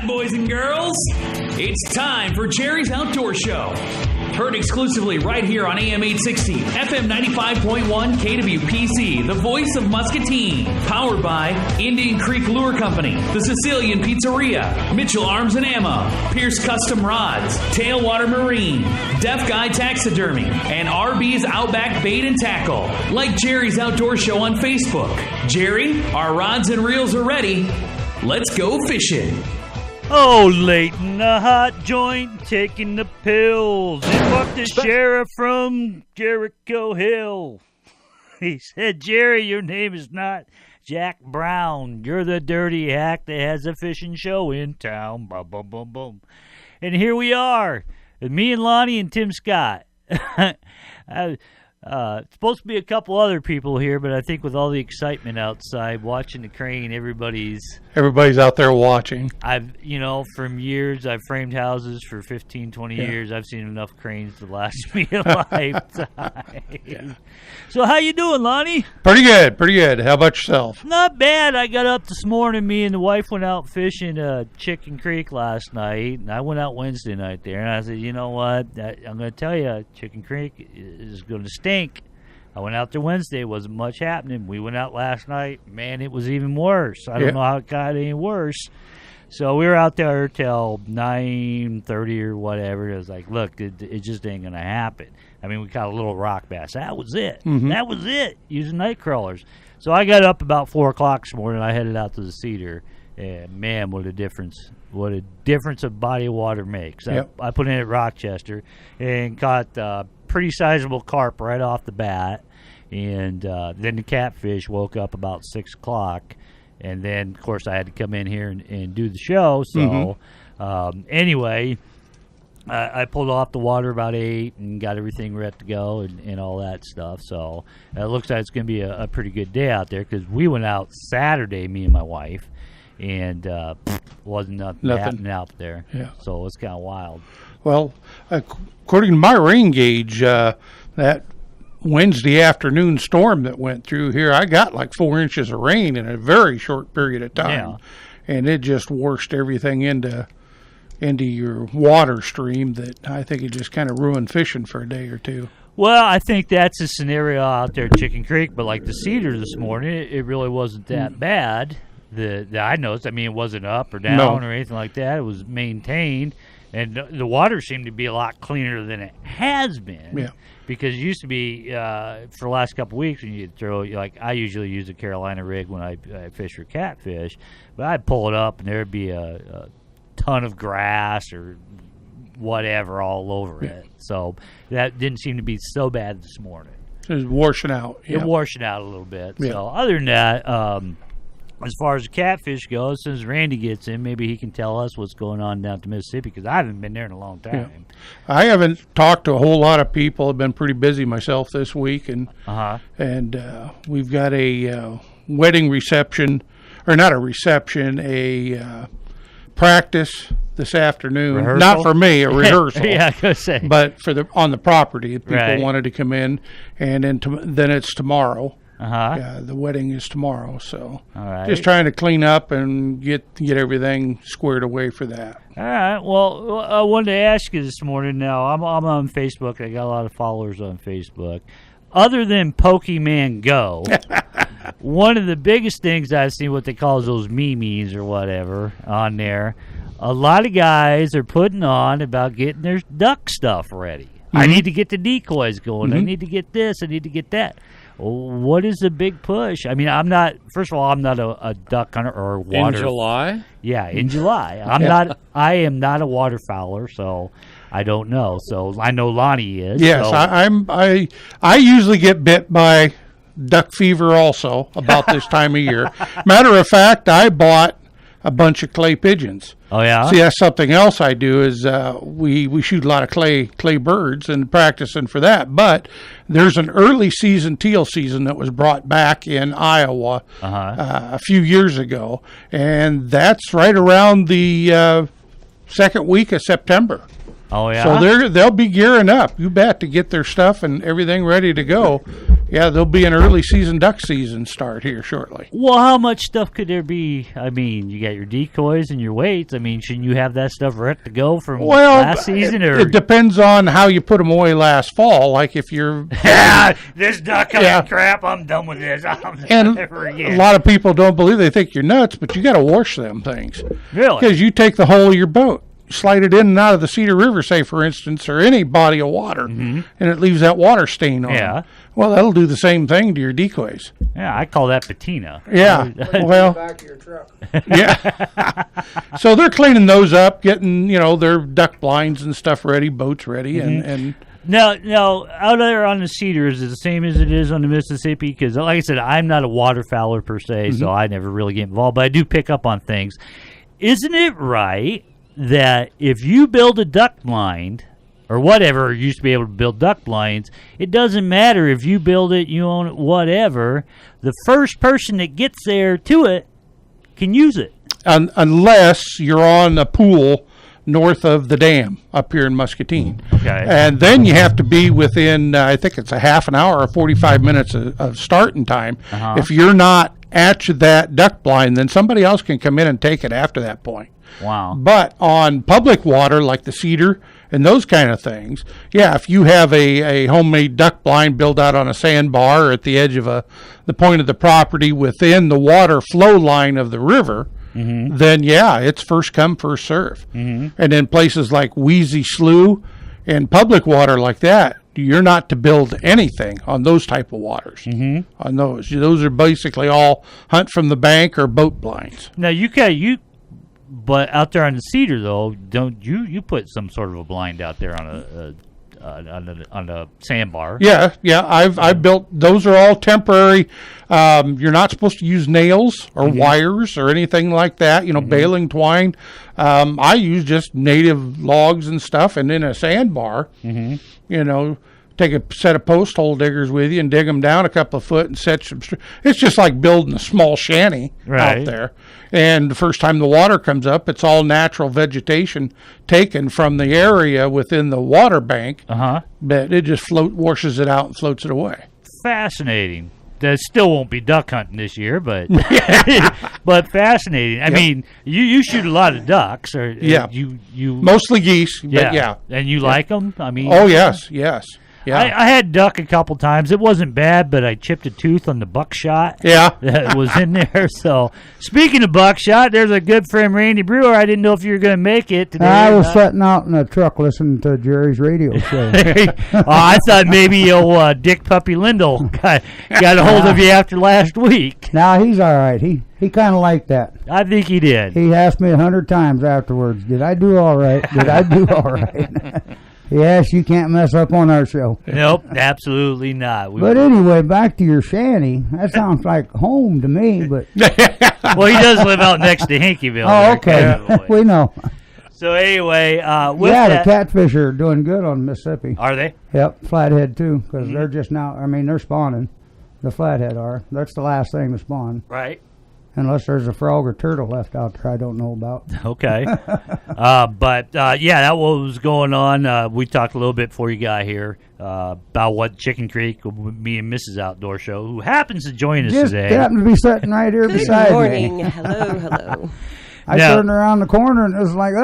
boys and girls. It's time for Jerry's Outdoor Show. Heard exclusively right here on AM 860, FM 95.1, KWPC, the voice of Muscatine. Powered by Indian Creek Lure Company, the Sicilian Pizzeria, Mitchell Arms and Ammo, Pierce Custom Rods, Tailwater Marine, Deaf Guy Taxidermy, and RB's Outback Bait and Tackle. Like Jerry's Outdoor Show on Facebook. Jerry, our rods and reels are ready. Let's go fishing. Oh, late in the hot joint, taking the pills. And walked the sheriff from Jericho Hill. He said, Jerry, your name is not Jack Brown. You're the dirty hack that has a fishing show in town. Boom, boom, boom, boom. And here we are, me and Lonnie and Tim Scott. It's supposed to be a couple other people here, but I think with all the excitement outside, watching the crane, everybody's out there watching. From years, I've framed houses for 15, 20 years. I've seen enough cranes to last me a lifetime. Yeah. So how you doing, Lonnie? Pretty good. How about yourself? Not bad. I got up this morning. Me and the wife went out fishing Chicken Creek last night, and I went out Wednesday night there. And I said, you know what? I'm going to tell you, Chicken Creek is going to stink. I went out there Wednesday. Wasn't much happening. We went out last night. Man, it was even worse. I don't know how it got any worse. So we were out there till 9:30 or whatever. It was like, look, it just ain't going to happen. I mean, we caught a little rock bass. That was it. Mm-hmm. That was it, using night crawlers. So I got up about 4 o'clock this morning. I headed out to the Cedar. And, man, what a difference. What a difference a body of water makes. Yep. I put in at Rochester and caught pretty sizable carp right off the bat. And then the catfish woke up about 6 o'clock. And then, of course, I had to come in here and do the show. So, anyway, I pulled off the water about 8 and got everything ready to go and all that stuff. So, it looks like it's going to be a pretty good day out there because we went out Saturday, me and my wife, and wasn't nothing happening out there. Yeah. So, it's kind of wild. Well, according to my rain gauge, that Wednesday afternoon storm that went through here, I got like 4 inches of rain in a very short period of time. Yeah. And it just washed everything into your water stream that I think it just kind of ruined fishing for a day or two. Well, I think that's a scenario out there at Chicken Creek, but like the Cedar this morning, it really wasn't that bad. That I noticed. I mean, it wasn't up or down or anything like that. It was maintained. And the water seemed to be a lot cleaner than it has been. Yeah. Because it used to be, for the last couple of weeks, when you'd throw, like, I usually use a Carolina rig when I fish for catfish, but I'd pull it up and there'd be a ton of grass or whatever all over it. So that didn't seem to be so bad this morning. It was washing out. It washing out a little bit. Yeah. So other than that, as far as the catfish goes, since Randy gets in, maybe he can tell us what's going on down to Mississippi, because I haven't been there in a long time. Yeah. I haven't talked to a whole lot of people. I've been pretty busy myself this week, and we've got a wedding reception, or not a reception, a practice this afternoon. Rehearsal? Not for me, a rehearsal. Yeah, I was going to say. But on the property, people wanted to come in, and then it's tomorrow. Yeah, the wedding is tomorrow, so just trying to clean up and get everything squared away for that. All right. Well, I wanted to ask you this morning. Now I'm on Facebook. I got a lot of followers on Facebook. Other than Pokemon Go, one of the biggest things I've seen, what they call those memes or whatever on there, a lot of guys are putting on about getting their duck stuff ready. Mm-hmm. I need to get the decoys going. I need to get this. I need to get that. What is the big push? I mean, I'm not a duck hunter or water. In July? Yeah, in July. I am not a waterfowler, so I don't know. So I know Lonnie is. Yes, so. I usually get bit by duck fever also about this time of year. Matter of fact, I bought a bunch of clay pigeons. Oh, yeah? See, that's something else I do is we shoot a lot of clay birds and practicing for that. But there's an early season teal season that was brought back in Iowa a few years ago, and that's right around the second week of September. Oh, yeah? So they'll be gearing up, you bet, to get their stuff and everything ready to go. Yeah, there'll be an early duck season start here shortly. Well, how much stuff could there be? I mean, you got your decoys and your weights. I mean, shouldn't you have that stuff ready to go from last season? It depends on how you put them away last fall. Like if you're... this duck crap, I'm done with this. And a lot of people don't believe, they think you're nuts, but you got to wash them things. Really? Because you take the whole of your boat, slide it in and out of the Cedar River, say, for instance, or any body of water, and it leaves that water stain on it. Well, that'll do the same thing to your decoys. Yeah, I call that patina. Yeah, well, back of your truck. Yeah. So they're cleaning those up, getting, their duck blinds and stuff ready, boats ready, and Now, out there on the Cedar, is it the same as it is on the Mississippi? Because, like I said, I'm not a waterfowler per se, so I never really get involved, but I do pick up on things. Isn't it right that if you build a duck blind, or whatever, you used to be able to build duck blinds, it doesn't matter if you build it, you own it, whatever, the first person that gets there to it can use it. Unless you're on a pool north of the dam up here in Muscatine. Okay. And then you have to be within, I think it's a half an hour or 45 minutes of starting time. If you're not at that duck blind, then somebody else can come in and take it after that point. Wow. But on public water like the Cedar and those kind of things, if you have a homemade duck blind built out on a sandbar or at the edge of the point of the property within the water flow line of the river, then it's first come, first serve. And in places like Wheezy Slough and public water like that, you're not to build anything on those type of waters. On those are basically all hunt from the bank or boat blinds. Now but out there on the Cedar, though, don't you put some sort of a blind out there on a sandbar? Yeah. I've built. Those are all temporary. You're not supposed to use nails or wires or anything like that. Baling twine. I use just native logs and stuff, and in a sandbar. Take a set of post hole diggers with you and dig them down a couple of foot and set some. It's just like building a small shanty out there. And the first time the water comes up, it's all natural vegetation taken from the area within the water bank. But it just washes it out and floats it away. Fascinating. That still won't be duck hunting this year, but but fascinating. I mean, you shoot a lot of ducks, or you mostly geese. But and you like them. I mean, yes. Yeah. I had duck a couple times. It wasn't bad, but I chipped a tooth on the buckshot. That was in there. So, speaking of buckshot, there's a good friend, Randy Brewer. I didn't know if you were going to make it today. I was sitting out in the truck listening to Jerry's radio show. I thought maybe Dick Puppy Lindell got a hold of you after last week. Now, he's all right. He kind of liked that. I think he did. He asked me 100 times afterwards, did I do all right? Did I do all right? Yes, you can't mess up on our show. Nope, absolutely not. But anyway, back to your shanty. That sounds like home to me, but... Well, he does live out next to Hinkyville. Oh, okay. We know. So anyway, the catfish are doing good on Mississippi. Are they? Yep, flathead too, because they're just now, they're spawning. The flathead are. That's the last thing to spawn. Right. Unless there's a frog or turtle left out there I don't know about. Okay. But that was going on. We talked a little bit before you got here about what Chicken Creek, me and Mrs. Outdoor Show, who happens to join us today. Just happened to be sitting right here beside me. Good morning. Hello. I turned around the corner and it was like,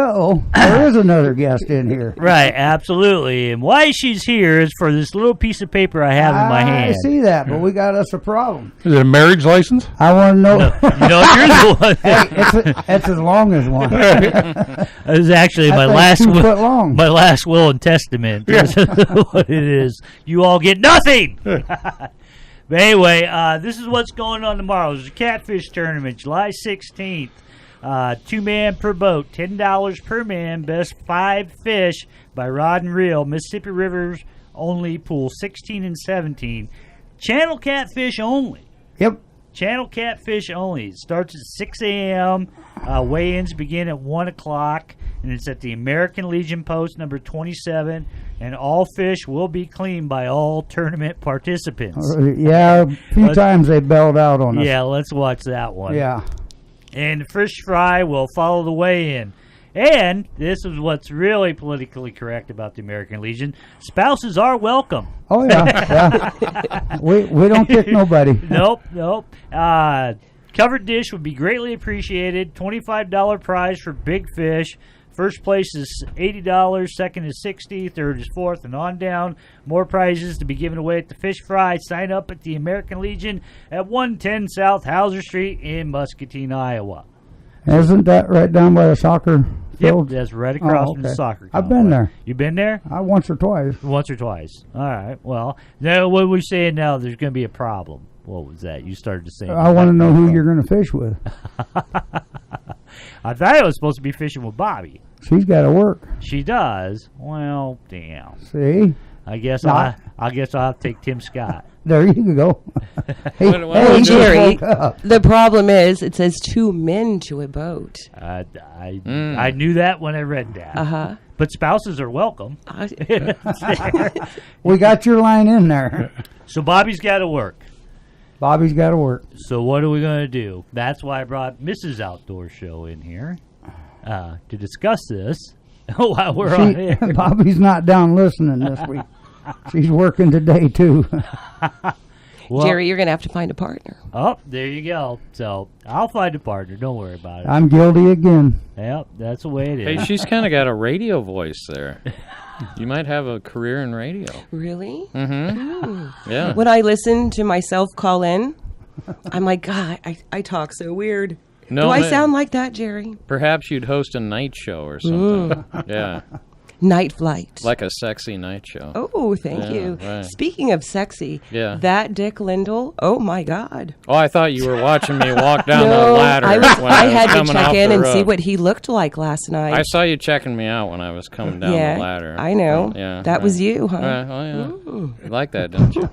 there is another guest in here. Right, absolutely. And why she's here is for this little piece of paper I have in my hand. I see that, but we got us a problem. Is it a marriage license? I want to know. No, you're the one. Hey, it's as long as one. It was actually my last will and testament. That's what it is. You all get nothing. But anyway, this is what's going on tomorrow. There's a catfish tournament, July 16th. 2-man per boat, $10 per man, best 5 fish by rod and reel, Mississippi Rivers only, pool 16 and 17. Channel catfish only. Yep. Channel catfish only. It starts at 6 a.m. Weigh-ins begin at 1 o'clock, and it's at the American Legion Post number 27, and all fish will be cleaned by all tournament participants. A few times they bailed out on us. Yeah, let's watch that one. Yeah. And the fish fry will follow the weigh-in. And this is what's really politically correct about the American Legion. Spouses are welcome. Oh, yeah. We don't kick nobody. Nope. Covered dish would be greatly appreciated. $25 prize for big fish. First place is $80, second is $60, third is $4, and on down. More prizes to be given away at the Fish Fry. Sign up at the American Legion at 110 South Hauser Street in Muscatine, Iowa. Isn't that right down by the soccer field? Yep, that's right across from the soccer complex. I've been there. You been there? Once or twice. Once or twice. All right. Well, now what we're saying now, there's going to be a problem. What was that? You started to say. I want to know who you're going to fish with. I thought I was supposed to be fishing with Bobby. She's got to work. She does. Well, damn. See? I guess I'll have to take Tim Scott. There you go. Hey, Jerry, the problem is it says 2 men to a boat. I knew that when I read that. Uh-huh. But spouses are welcome. We got your line in there. So Bobby's got to work. Bobby's got to work. So what are we going to do? That's why I brought Mrs. Outdoor Show in here to discuss this while we're on air. Bobby's not down listening this week. She's working today, too. Well, Jerry, you're going to have to find a partner. Oh, there you go. So I'll find a partner. Don't worry about it. I'm guilty again. Yep, that's the way it is. Hey, she's kind of got a radio voice there. You might have a career in radio. Really? Mm-hmm. Yeah. When I listen to myself call in, I'm like, God, I talk so weird. No, Do I sound like that, Jerry? Perhaps you'd host a night show or something. Yeah. Night Flight. Like a sexy night show. Oh, thank you. Right. Speaking of sexy, Yeah. that Dick Lindell, oh my God. Oh, I thought you were watching me walk down the No, ladder. I when had to coming check off in the and see roof. what he looked like last night. I saw you checking me out when I was coming down yeah, the ladder. I know. Yeah, that was you, huh? Oh, yeah. You like that, don't you?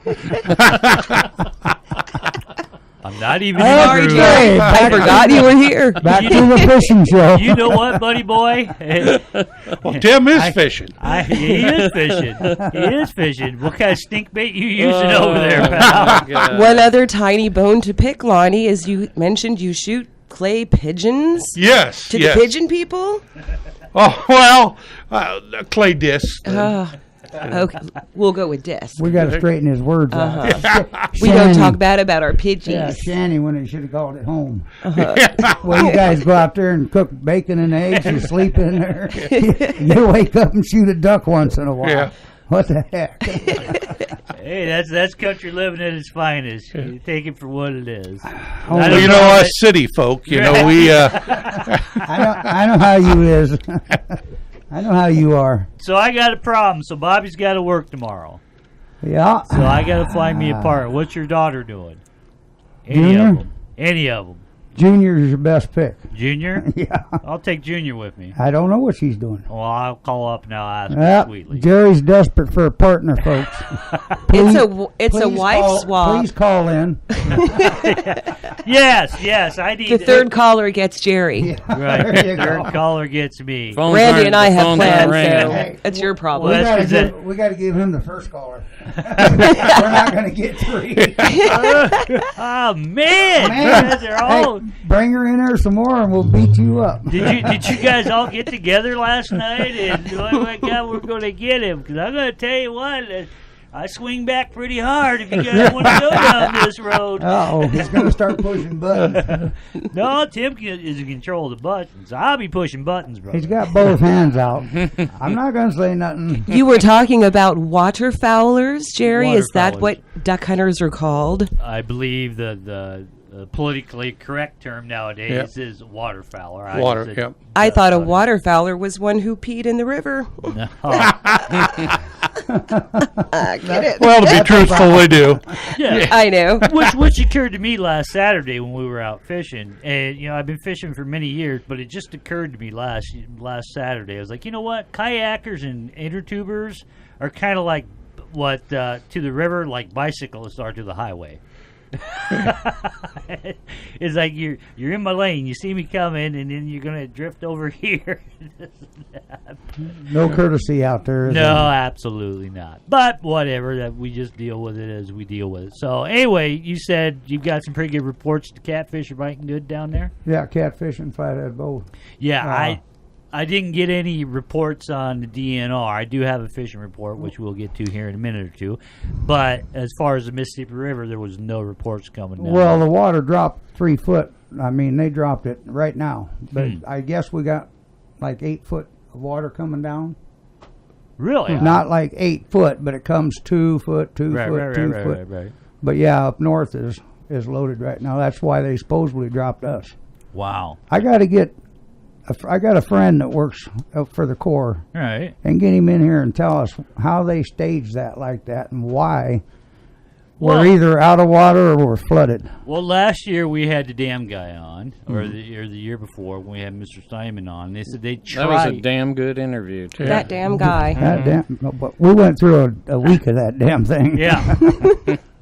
I'm not even Sorry, in the Jerry. room. I forgot you were here. Back to the fishing show. You know what, buddy boy? Well, Tim is fishing. He is fishing. He is fishing. What kind of stink bait you using over there, pal? God. One other tiny bone to pick, Lonnie, is you mentioned you shoot clay pigeons Yes. to yes. the pigeon people. Oh, well, clay disc. Okay, we'll go with disc. We got to straighten his words out. We don't talk bad about our pigeons. Yeah, Shanny when he should have called it home. Well, you guys go out there and cook bacon and eggs and sleep in there. You wake up and shoot a duck once in a while. Yeah. What the heck? Hey, that's country living at its finest. You take it for what it is. Well, you know, us city folk, you know, we... I know how you is. I know how you are. So I got a problem. So Bobby's got to work tomorrow. Yeah. So I got to find me a partner. What's your daughter doing? Junior? Any of them. Junior's your best pick. Junior? Yeah. I'll take Junior with me. I don't know what she's doing. Well, I'll call up and I'll ask her Well, sweetly. Jerry's desperate for a partner, folks. It's a wife call, swap. Please call in. Yes, I need... The third caller gets Jerry. Right, There you third go. caller gets me. Phones Randy aren't- and I the have phones aren't plans, so ringing. that's your problem. Well, that's- We got to give him the first caller. We're not going to get three. Oh, man! You guys are all... Hey, bring her in there some more, and we'll beat you up. Did you guys all get together last night? And oh my God, we're going to get him. Because I'm going to tell you what, I swing back pretty hard if you guys want to go down this road. Uh-oh, he's going to start pushing buttons. No, Tim is in control of the buttons. I'll be pushing buttons, bro. He's got both hands out. I'm not going to say nothing. You were talking about waterfowlers, Jerry. Is that Waterfowlers. what duck hunters are called? I believe the politically correct term nowadays is waterfowler. Water, yep. I thought a waterfowler was one who peed in the river. No. Get it? Well, to be truthful, they do. Yeah. I know. Which occurred to me last Saturday when we were out fishing, and I've been fishing for many years, but it just occurred to me last Saturday. I was like, you know what, kayakers and intertubers are kind of like what to the river, like bicyclists are to the highway. It's like you're in my lane, you see me coming, and then you're gonna drift over here. No courtesy out there. Is No, there? absolutely not. But whatever, that we just deal with it as we deal with it. So anyway, you said you've got some pretty good reports. The catfish are biting good down there. Yeah, catfish and flathead both. Yeah, I didn't get any reports on the DNR. I do have a fishing report, which we'll get to here in a minute or two. But as far as the Mississippi River, there was no reports coming down. Well, the water dropped 3 foot. I mean, they dropped it right now. But I guess we got like 8 foot of water coming down. Really? Not like 8 foot, but it comes 2 foot, 2 foot, 2 foot. Right. But yeah, up north is loaded right now. That's why they supposedly dropped us. Wow. I got a friend that works for the Corps. Right. And get him in here and tell us how they staged that like that and why we're either out of water or we're flooded. Well, last year we had the dam guy on, or the year before when we had Mr. Steinman on. They said they tried. That was a damn good interview, too. That damn guy. That damn, but we went through a week of that damn thing. Yeah.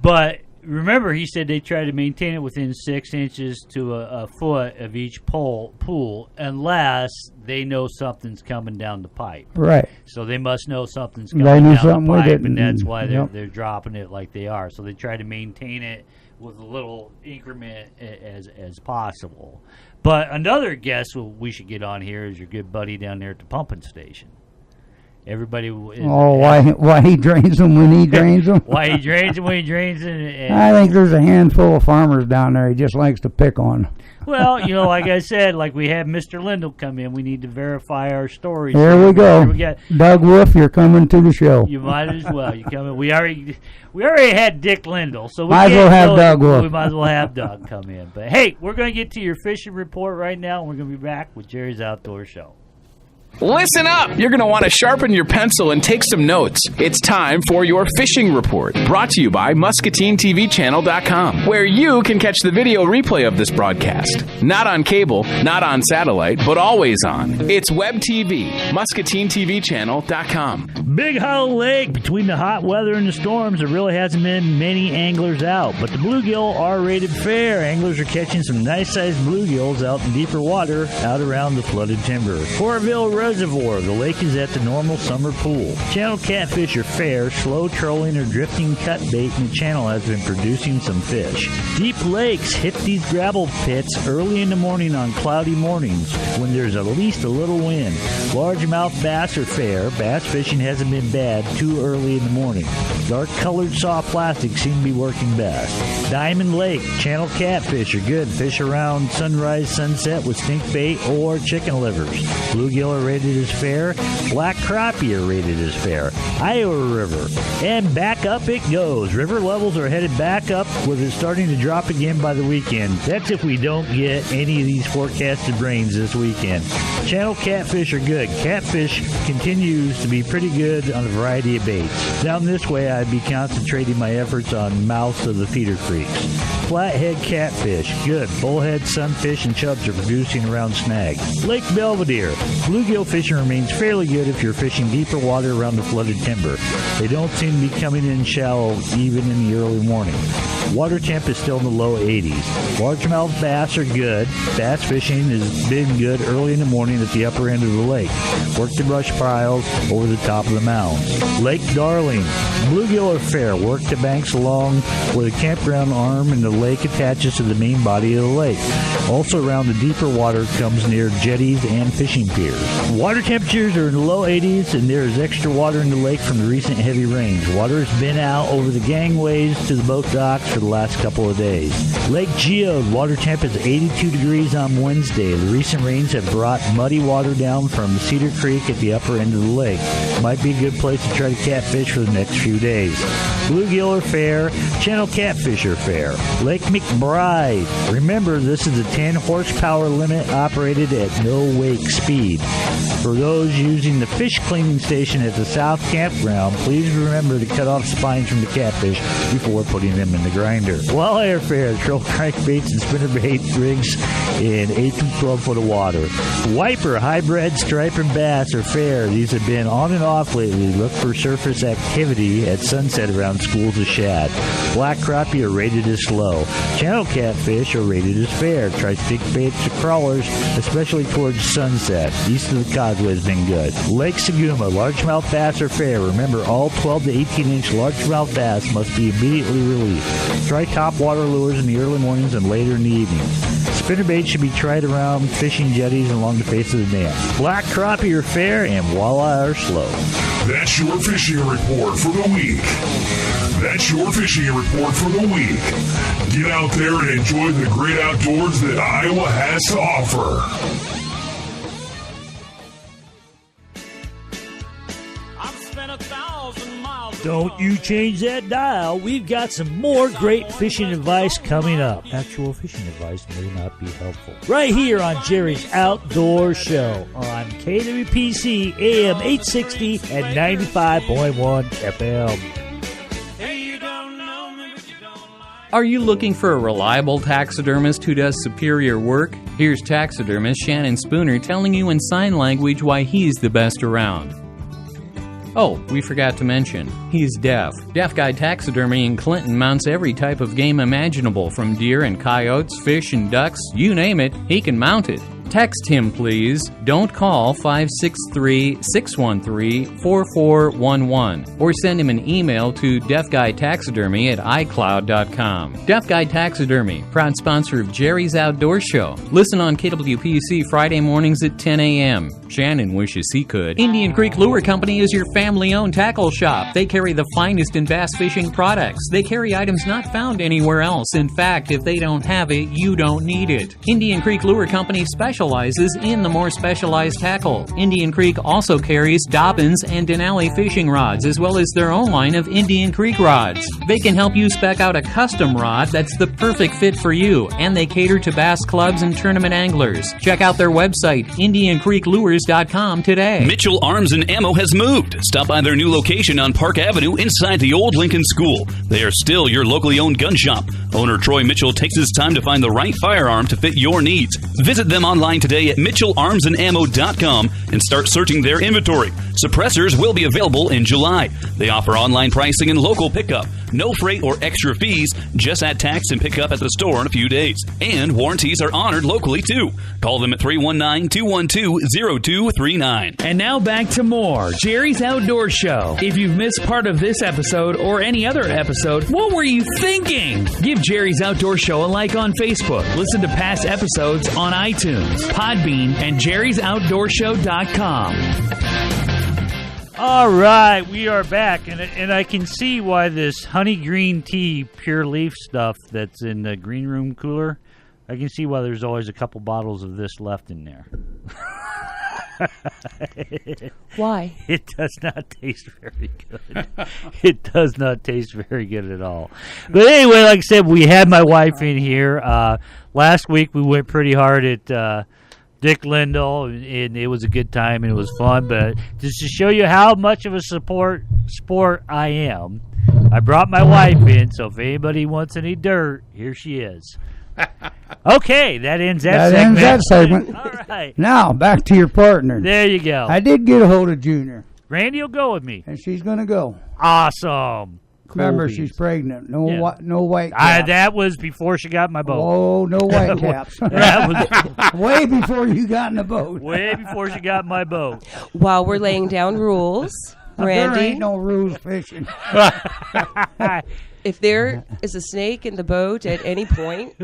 But remember, he said they try to maintain it within 6 inches to a foot of each pool unless they know something's coming down the pipe. Right. So they must know something's They coming knew down something the we pipe, didn't. and that's why Yep. they're dropping it like they are. So they try to maintain it with a little increment as possible. But another guest we should get on here is your good buddy down there at the pumping station. Everybody. Why he drains them when he drains them? Why he drains them when he drains them. I think there's a handful of farmers down there he just likes to pick on. Well, like I said, like we had Mr. Lindell come in, we need to verify our stories. Here we go. We got, Doug Wolf, you're coming to the show. you might as well. You come in. We already had Dick Lindell, so we Might as can't well have go- Doug Wolf. We might as well have Doug come in. But hey, we're going to get to your fishing report right now, and we're going to be back with Jerry's Outdoor Show. Listen up! You're going to want to sharpen your pencil and take some notes. It's time for your fishing report, brought to you by MuscatineTVChannel.com, where you can catch the video replay of this broadcast. Not on cable, not on satellite, but always on. It's Web TV, MuscatineTVChannel.com. Big Hollow Lake, between the hot weather and the storms, there really hasn't been many anglers out. But the bluegill are rated fair. Anglers are catching some nice-sized bluegills out in deeper water, out around the flooded timber. Corville Reservoir, the lake is at the normal summer pool. Channel catfish are fair. Slow trolling or drifting cut bait in the channel has been producing some fish. Deep lakes hit these gravel pits early in the morning on cloudy mornings when there's at least a little wind. Largemouth bass are fair. Bass fishing hasn't been bad too early in the morning. Dark-colored soft plastic seem to be working best. Diamond Lake, channel catfish are good. Fish around sunrise, sunset with stink bait or chicken livers. Bluegill are rated as fair. Black crappie are rated as fair. Iowa River. And back up it goes. River levels are headed back up with it starting to drop again by the weekend. That's if we don't get any of these forecasted rains this weekend. Channel catfish are good. Catfish continues to be pretty good on a variety of baits. Down this way, I'd be concentrating my efforts on mouths of the feeder creeks. Flathead catfish, good. Bullhead, sunfish, and chubs are producing around snags. Lake Belvedere. Bluegill fishing remains fairly good if you're fishing deeper water around the flooded timber. They don't seem to be coming in shallow even in the early morning. Water temp is still in the low 80s. Largemouth bass are good. Bass fishing has been good early in the morning at the upper end of the lake. Work the brush piles over the top of the mounds. Lake Darling. Bluegill are fair. Work the banks along where the campground arm and the lake attaches to the main body of the lake. Also around the deeper water comes near jetties and fishing piers. Water temperatures are in the low 80s and there is extra water in the lake from the recent heavy rains. Water has been out over the gangways to the boat docks for the last couple of days. Lake Geode, water temp is 82 degrees on Wednesday. The recent rains have brought muddy water down from Cedar Creek at the upper end of the lake. Might be a good place to try to catfish for the next few days. Bluegill are fair. Channel catfish are fair. Lake McBride. Remember, this is a 10 horsepower limit operated at no wake speed. For those using the fish cleaning station at the South Campground, please remember to cut off spines from the catfish before putting them in the grinder. Walleye fair, troll crankbaits and spinnerbait rigs in 8 to 12 foot of water. Wiper, hybrid, stripe, and bass are fair. These have been on and off lately. Look for surface activity at sunset around schools of shad. Black crappie are rated as slow. Channel catfish are rated as fair. Try stick baits to crawlers, especially towards sunset. East of the would have been good. Lake Saguma, largemouth bass are fair. Remember, all 12 to 18-inch largemouth bass must be immediately released. Try topwater lures in the early mornings and later in the evening. Spinnerbait should be tried around fishing jetties and along the face of the dam. Black crappie are fair and walleye are slow. That's your fishing report for the week. That's your fishing report for the week. Get out there and enjoy the great outdoors that Iowa has to offer. Don't you change that dial. We've got some more great fishing advice coming up. Actual fishing advice may not be helpful. Right here on Jerry's Outdoor Show on KWPC AM 860 and 95.1 FM. Are you looking for a reliable taxidermist who does superior work? Here's taxidermist Shannon Spooner telling you in sign language why he's the best around. Oh, we forgot to mention, he's deaf. Deaf Guy Taxidermy in Clinton mounts every type of game imaginable, from deer and coyotes, fish and ducks, you name it, he can mount it. Text him, please. Don't call 563-613-4411 or send him an email to deafguytaxidermy@icloud.com. Deaf Guy Taxidermy, proud sponsor of Jerry's Outdoor Show. Listen on KWPC Friday mornings at 10 a.m. Shannon wishes he could. Indian Creek Lure Company is your family-owned tackle shop. They carry the finest in bass fishing products. They carry items not found anywhere else. In fact, if they don't have it, you don't need it. Indian Creek Lure Company specializes in the more specialized tackle. Indian Creek also carries Dobbins and Denali fishing rods, as well as their own line of Indian Creek rods. They can help you spec out a custom rod that's the perfect fit for you, and they cater to bass clubs and tournament anglers. Check out their website, IndianCreekLures.com today. Mitchell Arms and Ammo has moved. Stop by their new location on Park Avenue inside the old Lincoln School. They are still your locally owned gun shop. Owner Troy Mitchell takes his time to find the right firearm to fit your needs. Visit them online today at MitchellArmsandAmmo.com and start searching their inventory. Suppressors will be available in July. They offer online pricing and local pickup. No freight or extra fees. Just add tax and pick up at the store in a few days. And warranties are honored locally too. Call them at 319-212-0239. And now back to more Jerry's Outdoor Show. If you've missed part of this episode or any other episode, what were you thinking? Give Jerry's Outdoor Show a like on Facebook. Listen to past episodes on iTunes, Podbean, and Jerry'sOutdoorShow.com. All right, we are back, and I can see why this honey green tea pure leaf stuff that's in the green room cooler, I can see why there's always a couple bottles of this left in there. Why? It does not taste very good. It does not taste very good at all. But anyway, like I said, we had my wife in here. Last week we went pretty hard at Dick Lindell, and it was a good time and it was fun. But just to show you how much of a sport I am, I brought my wife in, so if anybody wants any dirt, here she is. Okay, that ends that segment. Ends that segment. All right. Now, back to your partner. There you go. I did get a hold of Junior. Randy will go with me. And she's going to go. Awesome. Remember, Cool she's beans. pregnant. No white caps. That was before she got in my boat. Oh, no white caps. That was way before you got in the boat. way before she got in my boat. While we're laying down rules, Randy, There ain't no rules fishing. if there is a snake in the boat at any point,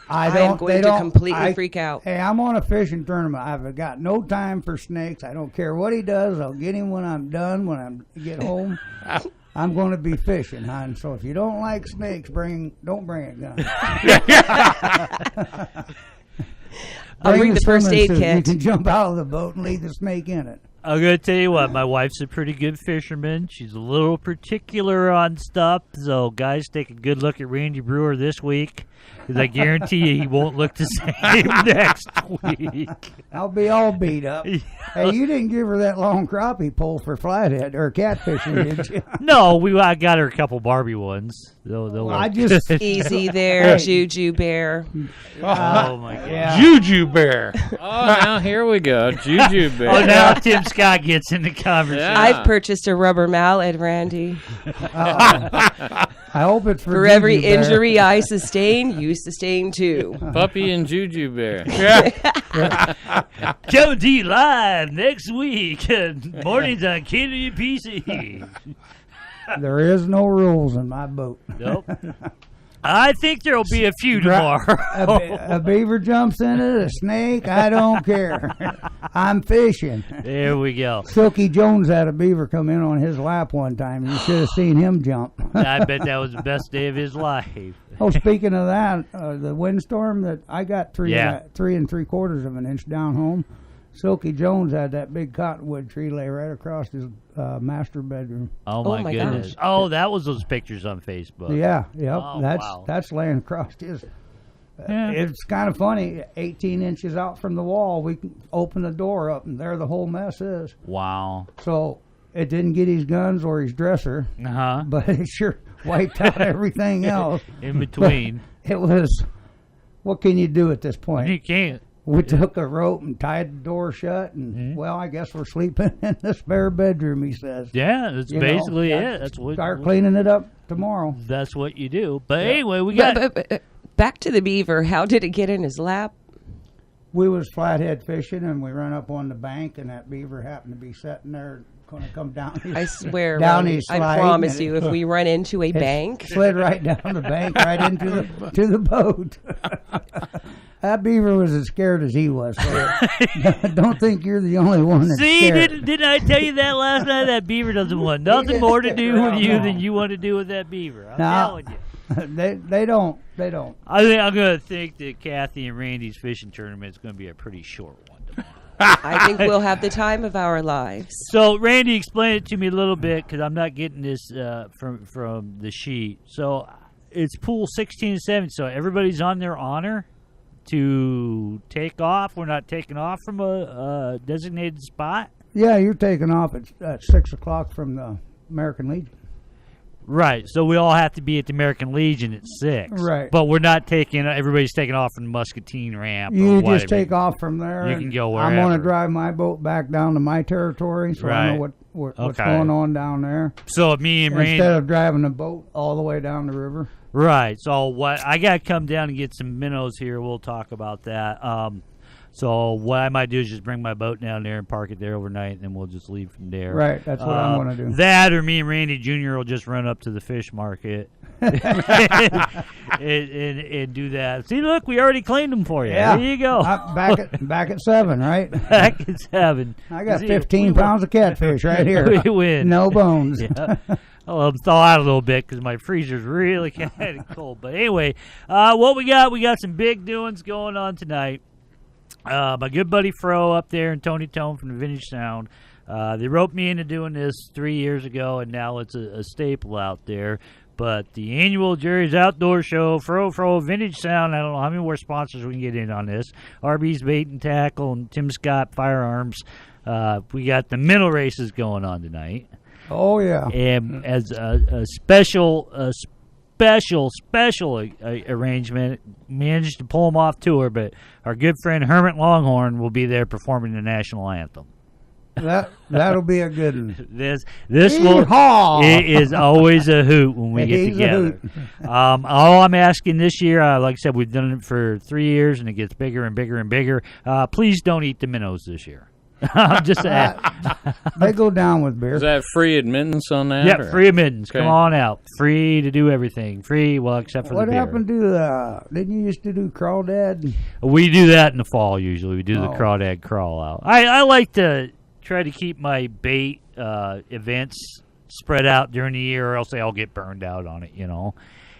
I am going to completely freak out. Hey, I'm on a fishing tournament. I've got no time for snakes. I don't care what he does. I'll get him when I'm done. When I get home, I'm going to be fishing, hon. So if you don't like snakes, don't bring a gun. I'll bring the first aid kit. You can jump out of the boat and leave the snake in it. I'm going to tell you what, my wife's a pretty good fisherman. She's a little particular on stuff. So, guys, take a good look at Randy Brewer this week, because I guarantee you he won't look the same next week. I'll be all beat up. Hey, you didn't give her that long crappie pole for flathead or catfishing, did you? No, I got her a couple Barbie ones. They'll I work. just Easy there, Juju Bear. Oh, my God. yeah. Juju Bear. Oh, now here we go. Juju Bear. Oh, now Tim Scott gets in the conversation. Yeah. I've purchased a rubber mallet, Randy. I hope it's For every injury I sustain, you sustain too. Puppy and Juju Bear. Coming to you live next week. Mornings on KWPC. There is no rules in my boat. Nope. I think there'll be a few tomorrow. A beaver jumps in it, a snake, I don't care. I'm fishing. There we go. Silky Jones had a beaver come in on his lap one time. You should have seen him jump. I bet that was the best day of his life. Oh, speaking of that, the windstorm that I got 3 3/4 of an inch down home, Silky Jones had that big cottonwood tree lay right across his master bedroom. Oh my goodness! Gosh. Oh, that was those pictures on Facebook. Yeah, yep. Oh, That's laying across his. It's kind of funny. 18 inches out from the wall, we can open the door up, and there the whole mess is. Wow. So it didn't get his guns or his dresser, but it sure wiped out everything else in between. But it was. What can you do at this point? You can't. We took a rope and tied the door shut, and well, I guess we're sleeping in the spare bedroom. He says, "Yeah, that's basically it. That's what start cleaning it up tomorrow." That's what you do. But anyway, we got back to the beaver. How did it get in his lap? We was flathead fishing, and we run up on the bank, and that beaver happened to be sitting there, going to come down. I swear, down his slide, I promise you, if we run into a bank, slid right down the bank, right into the boat. That beaver was as scared as he was. So don't think you're the only one that's scared. Didn't I tell you that last night? That beaver doesn't want nothing more to do with you than you want to do with that beaver. I'm telling you. They don't. I think I'm going to think that Kathy and Randy's fishing tournament is going to be a pretty short one tomorrow. I think we'll have the time of our lives. So, Randy, explain it to me a little bit because I'm not getting this from the sheet. So, it's pool 16 and 17. So, everybody's on their honor to take off. We're not taking off from a designated spot. Yeah, you're taking off at 6 o'clock from the American Legion. Right. So we all have to be at the American Legion at 6. Right. But we're not taking. Everybody's taking off from the Muscatine ramp. You or just take off from there. You can go wherever. I'm going to drive my boat back down to my territory, so I know what's going on down there. So me and Randy, instead of driving the boat all the way down the river. Right. So what I got to come down and get some minnows here. We'll talk about that. So what I might do is just bring my boat down there and park it there overnight, and then we'll just leave from there. Right. That's what I'm going to do. That or me and Randy Jr. will just run up to the fish market and do that. See, look, we already claimed them for you. Yeah. There you go. Back at 7, right? Back at 7. I got 15 pounds of catfish right here. We win. No bones. Yeah. I'll thaw out a little bit because my freezer's really kind of cold. But anyway, what we got some big doings going on tonight. My good buddy Fro up there and Tony Tone from the Vintage Sound. They roped me into doing this 3 years ago, and now it's a staple out there. But the annual Jerry's Outdoor Show, Fro, Vintage Sound, I don't know how many more sponsors we can get in on this. RB's Bait and Tackle and Tim Scott Firearms. We got the middle races going on tonight. Oh, yeah. And as a special arrangement, managed to pull them off tour, but our good friend Hermit Longhorn will be there performing the national anthem. That'll be a good one. This it is always a hoot when we get together. All I'm asking this year, like I said, we've done it for 3 years, and it gets bigger and bigger and bigger. Please don't eat the minnows this year. I'm just they go down with beer. Is that free admittance on that? Yeah, free admittance. Okay. Come on out. Free to do everything. Free, well, except for the beer. What happened to didn't you used to do crawdad? We do that in the fall usually. We do the crawdad crawl out. I like to try to keep my bait events spread out during the year, or else they all get burned out on it. You know,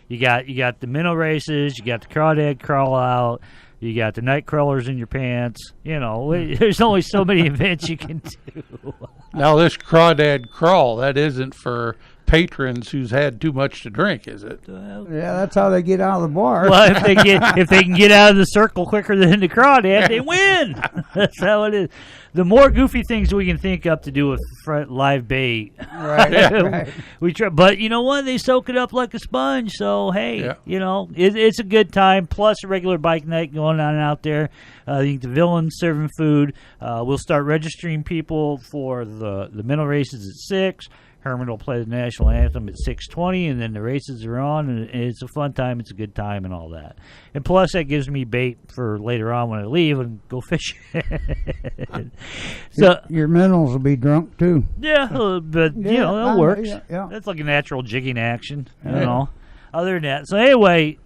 you got the minnow races, you got the crawdad crawl out. You got the night crawlers in your pants. You know, there's only so many events you can do. Now, this crawdad crawl, that isn't for patrons who's had too much to drink, is it? Yeah, that's how they get out of the bar. Well, if they can get out of the circle quicker than the crawdad, they win. That's how it is. The more goofy things we can think up to do with live bait, right. We try. But you know what? They soak it up like a sponge. So hey, you know, it's a good time. Plus a regular bike night going on out there. I think the Villains serving food. We'll start registering people for the middle races at 6. Herman will play the national anthem at 6:20, and then the races are on, and it's a fun time. It's a good time and all that. And plus, that gives me bait for later on when I leave and go fishing. So your minnows will be drunk too. Yeah, but you know that works. Yeah. That's like a natural jigging action. You know. Other than that, so anyway,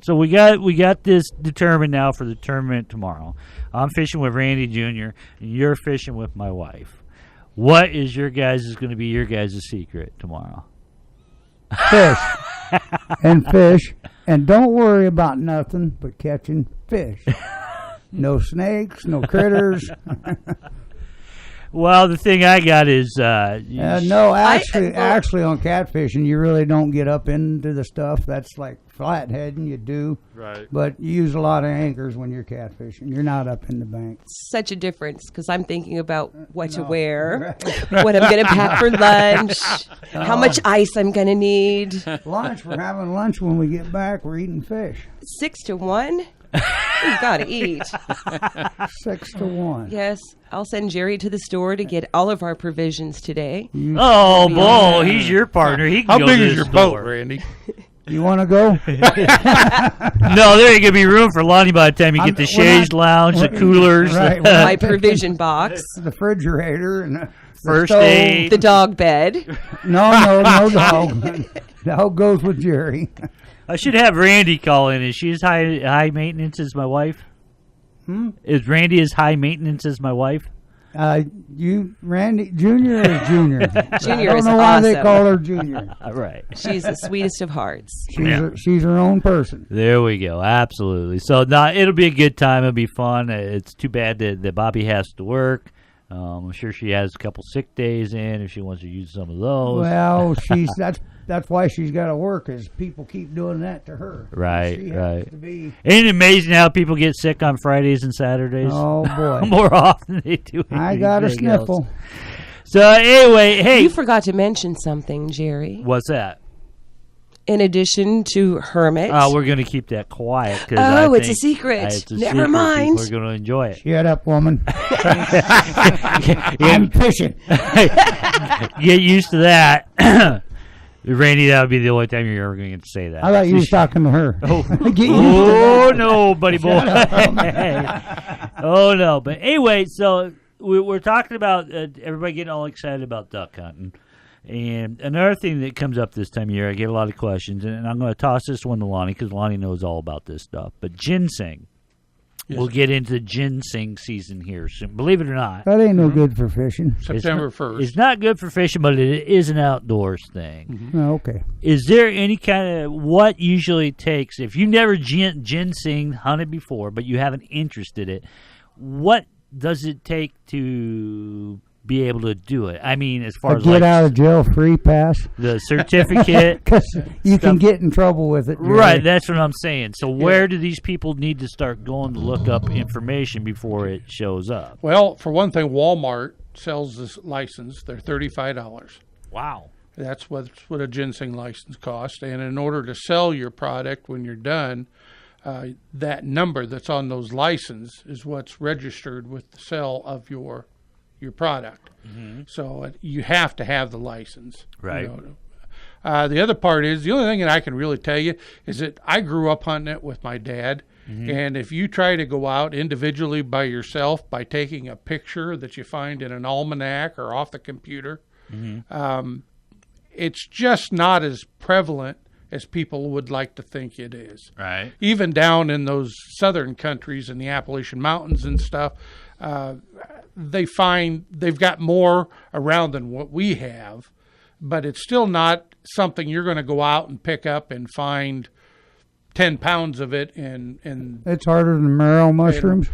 so we got this determined now for the tournament tomorrow. I'm fishing with Randy Jr. and you're fishing with my wife. What is going to be your guys' secret tomorrow? Fish. And fish. And don't worry about nothing but catching fish. No snakes, no critters. Well, the thing I got is... no, actually on catfishing, you really don't get up into the stuff. That's like flatheading, you do. Right. But you use a lot of anchors when you're catfishing. You're not up in the bank. Such a difference, because I'm thinking about what to wear, what I'm going to pack for lunch, how much ice I'm going to need. Lunch, we're having lunch when we get back. We're eating fish. 6 to 1? We've got to eat. 6 to 1. Yes, I'll send Jerry to the store to get all of our provisions today. Oh, Bull, he's your partner. He can How go big to is the your store. boat, Randy? You want to go? No, there ain't going to be room for Lonnie by the time you get the chaise lounge, the coolers. Right, my provision box. The refrigerator and the First stove. aid. The dog bed. No dog. Dog goes with Jerry. I should have Randy call in. Is she as high maintenance as my wife? Is Randy as high maintenance as my wife? Randy Junior is Junior. Junior I don't is know why they awesome. call her Junior. Right. She's the sweetest of hearts. She's her own person. There we go. Absolutely. So it'll be a good time. It'll be fun. It's too bad that Bobby has to work. I'm sure she has a couple sick days in if she wants to use some of those. Well, that's why she's got to work, is people keep doing that to her. Right, She right. has to be. Ain't it amazing how people get sick on Fridays and Saturdays? Oh boy, more often than they do. I got a anything sniffle. else. So anyway, hey, You forgot to mention something, Jerry. what's that? In addition to Hermit. Oh, we're going to keep that quiet. Oh, it's a secret. It's a Never secret. mind. We're going to enjoy it. Shut up, woman. I'm fishing. Get used to that. Randy, that would be the only time you're ever going to get to say that. I thought you was talking to her. Oh, Get used to oh that. no, buddy boy. Oh, no. But anyway, so we're talking about everybody getting all excited about duck hunting. And another thing that comes up this time of year, I get a lot of questions, and I'm going to toss this one to Lonnie because Lonnie knows all about this stuff. But ginseng. Yes. We'll get into ginseng season here soon. Believe it or not. That ain't no good for fishing. September 1st. It's not good for fishing, but it is an outdoors thing. Oh, okay. Is there any kind of what usually takes if you never ginseng hunted before, but you have an interest in it? What does it take to be able to do it? I mean, as far as Get out of jail free pass. the certificate, Because you can get in trouble with it. Jerry. right? That's what I'm saying. So where do these people need to start going to look up information before it shows up? Well, for one thing, Walmart sells this license. They're $35. Wow. That's what a ginseng license costs. And in order to sell your product when you're done, that number that's on those licenses is what's registered with the sale of your product. So you have to have the license. Right. The other part is, the only thing that I can really tell you is that I grew up hunting it with my dad. And if you try to go out individually by yourself by taking a picture that you find in an almanac or off the computer, it's just not as prevalent as people would like to think it is. Right. Even down in those southern countries in the Appalachian Mountains and stuff, they find they've got more around than what we have, but it's still not something you're going to go out and pick up and find 10 pounds of it. And It's harder than marrow mushrooms.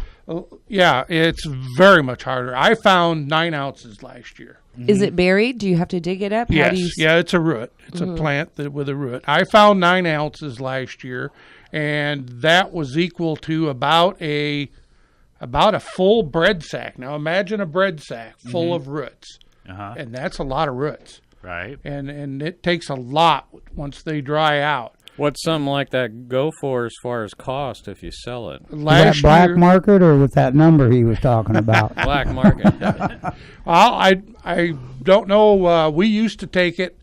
Yeah, it's very much harder. I found 9 ounces last year. Is it buried? Do you have to dig it up? Yes, How do you yeah, it's a root. It's a plant with a root. I found 9 ounces last year, and that was equal to about a full bread sack. Now imagine a bread sack full of roots, and that's a lot of roots. Right. And it takes a lot once they dry out. What's something like that go for as far as cost if you sell it? Is that black market or with that number he was talking about? Black market. Well, I don't know. We used to take it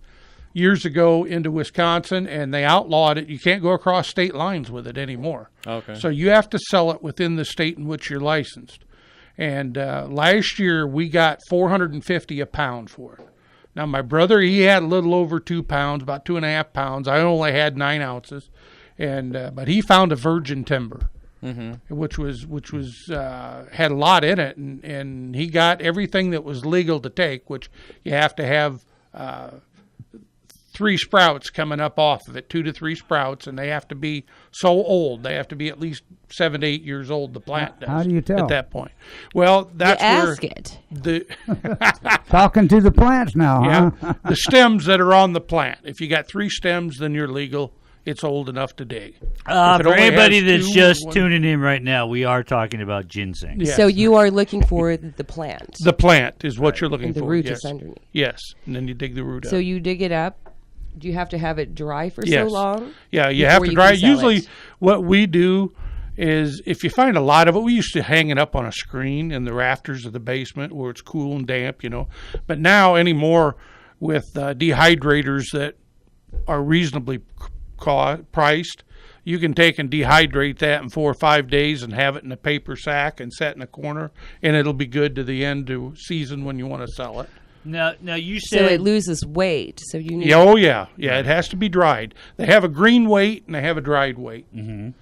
years ago into Wisconsin, and they outlawed it. You can't go across state lines with it anymore. Okay. So you have to sell it within the state in which you're licensed. And last year we got $450 a pound for it. Now my brother, he had a little over 2 pounds, about 2.5 pounds. I only had 9 ounces, and but he found a virgin timber, which was had a lot in it, and he got everything that was legal to take, which you have to have 3 sprouts coming up off of it, 2 to 3 sprouts, and they have to be so old. They have to be at least 7 to 8 years old. The plant does. How do you tell at that point? Well, that's where ask it. Talking to the plants now, yeah, huh? the stems that are on the plant. If you got 3 stems, then you're legal. It's old enough to dig. For anybody that's just one, tuning in right now, we are talking about ginseng. Yes. So you are looking for the plant. The plant is what you're looking And the for. root yes. is underneath. Yes, and then you dig the root So up. you dig it up. Do you have to have it dry for Yes. so long? Yeah, you have before to you dry can it. sell Usually it? what we do is if you find a lot of it, we used to hang it up on a screen in the rafters of the basement where it's cool and damp, But now anymore with dehydrators that are reasonably priced, you can take and dehydrate that in 4 or 5 days and have it in a paper sack and set in a corner, and it'll be good to the end of season when you want to sell it. Now you So said it loses weight. So you need. Yeah, oh yeah, it has to be dried. They have a green weight and they have a dried weight, and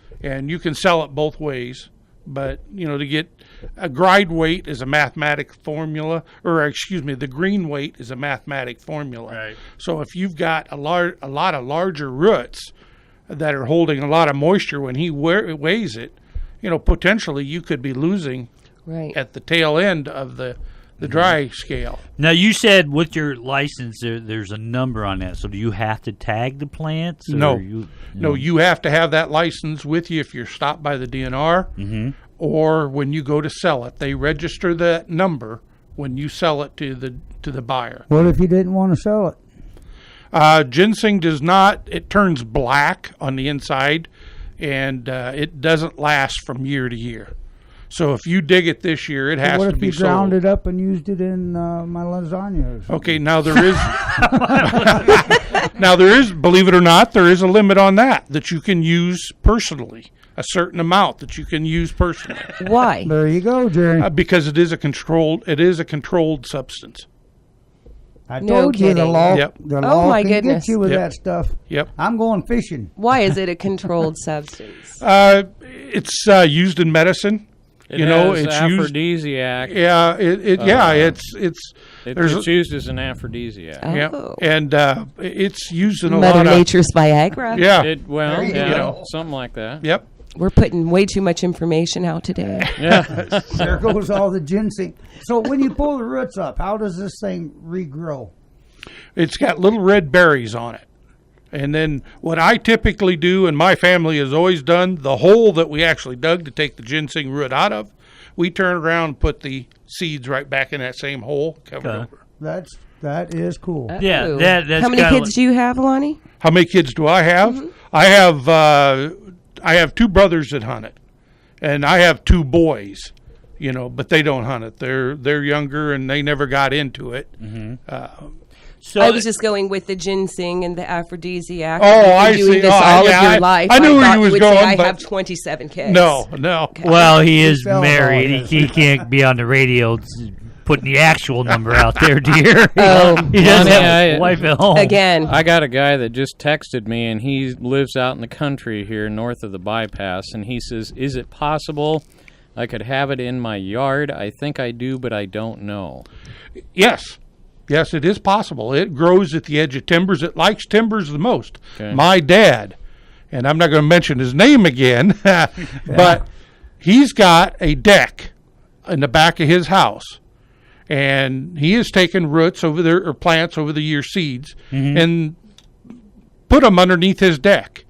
you can sell it both ways. But to get a dried weight is a mathematic formula, or excuse me, the green weight is a mathematic formula. Right. So if you've got a lot of larger roots that are holding a lot of moisture when he weighs it, potentially you could be losing Right. at the tail end of the dry scale. Now you said with your license there's a number on that. So do you have to tag the plants? Or No. no. You have to have that license with you if you're stopped by the DNR, or when you go to sell it. They register that number when you sell it to the buyer. What if you didn't want to sell it? Ginseng does not. It turns black on the inside, and it doesn't last from year to year. So if you dig it this year, it has What to if be you sold. ground it up and used it in my lasagna or something? Okay, now there is, believe it or not, there is a limit on that you can use personally, a certain amount that you can use personally. Why? There you go, Jerry. Because it is a controlled substance. I No told you the kidding. law. Yep. The law my can goodness. get you with Yep. that stuff. Yep. I'm going fishing. Why is it a controlled substance? It's used in medicine. It it's has used. aphrodisiac. Yeah, it's It's used as an aphrodisiac. Oh. yeah, and it's used in a Mother lot Nature's Viagra. of yeah. Well, you yeah, go. something like that. Yep. We're putting way too much information out today. Yeah. There goes all the ginseng. So when you pull the roots up, how does this thing regrow? It's got little red berries on it. And then what I typically do, and my family has always done, the hole that we actually dug to take the ginseng root out of, we turn around and put the seeds right back in that same hole, covered over. That is cool. Yeah, Ooh. that's How many kinda kids do you have, Lonnie? How many kids do I have? I have 2 brothers that hunt it, and I have 2 boys, but they don't hunt it. They're younger and they never got into it. So I was just going with the ginseng and the aphrodisiac. Oh, I You've been doing see. this all Yeah, of your life. I knew where thought you was would going, say I but- have 27 kids. No. well, he is fell married. about He can't be on the radio putting the actual number out there, dear. Oh. He doesn't Lonnie, have a wife at home. Again. I got a guy that just texted me, and he lives out in the country here north of the bypass, and he says, is it possible I could have it in my yard? I think I do, but I don't know. Yes, it is possible. It grows at the edge of timbers. It likes timbers the most. Okay. My dad, and I'm not going to mention his name again, but he's got a deck in the back of his house, and he has taken roots over there, or plants over the year, seeds, and put them underneath his deck.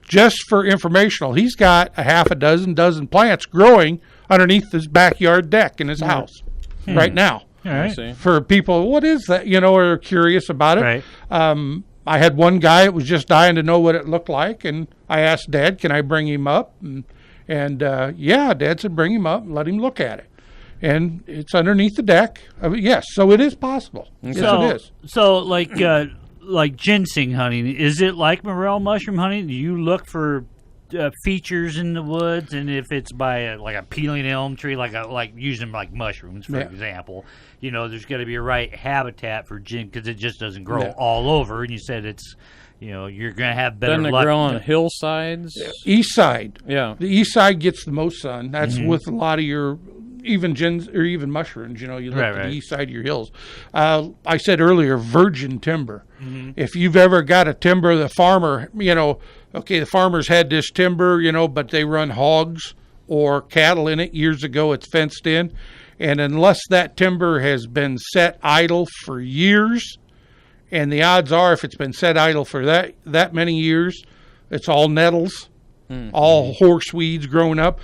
Just for informational, he's got a half a dozen plants growing underneath his backyard deck in his house right now. All right. See? For people, what is that? Are curious about it. Right. I had one guy that was just dying to know what it looked like, and I asked Dad, can I bring him up? And yeah, Dad said bring him up and let him look at it. And it's underneath the deck. Yes, so it is possible. Yes, it is. So like ginseng hunting, is it like morel mushroom hunting? Do you look for features in the woods, and if it's by a peeling elm tree, like using like mushrooms, for example, there's got to be a right habitat for because it just doesn't grow all over. And you said it's, you're going to have better luck. Doesn't it grow on hillsides? East side. Yeah. The east side gets the most sun. That's with a lot of your even mushrooms. You look at the east side of your hills. I said earlier, virgin timber. If you've ever got a timber, the farmer, the farmers had this timber, but they run hogs or cattle in it. Years ago, it's fenced in. And unless that timber has been set idle for years, and the odds are if it's been set idle for that many years, it's all nettles, all horseweeds growing up.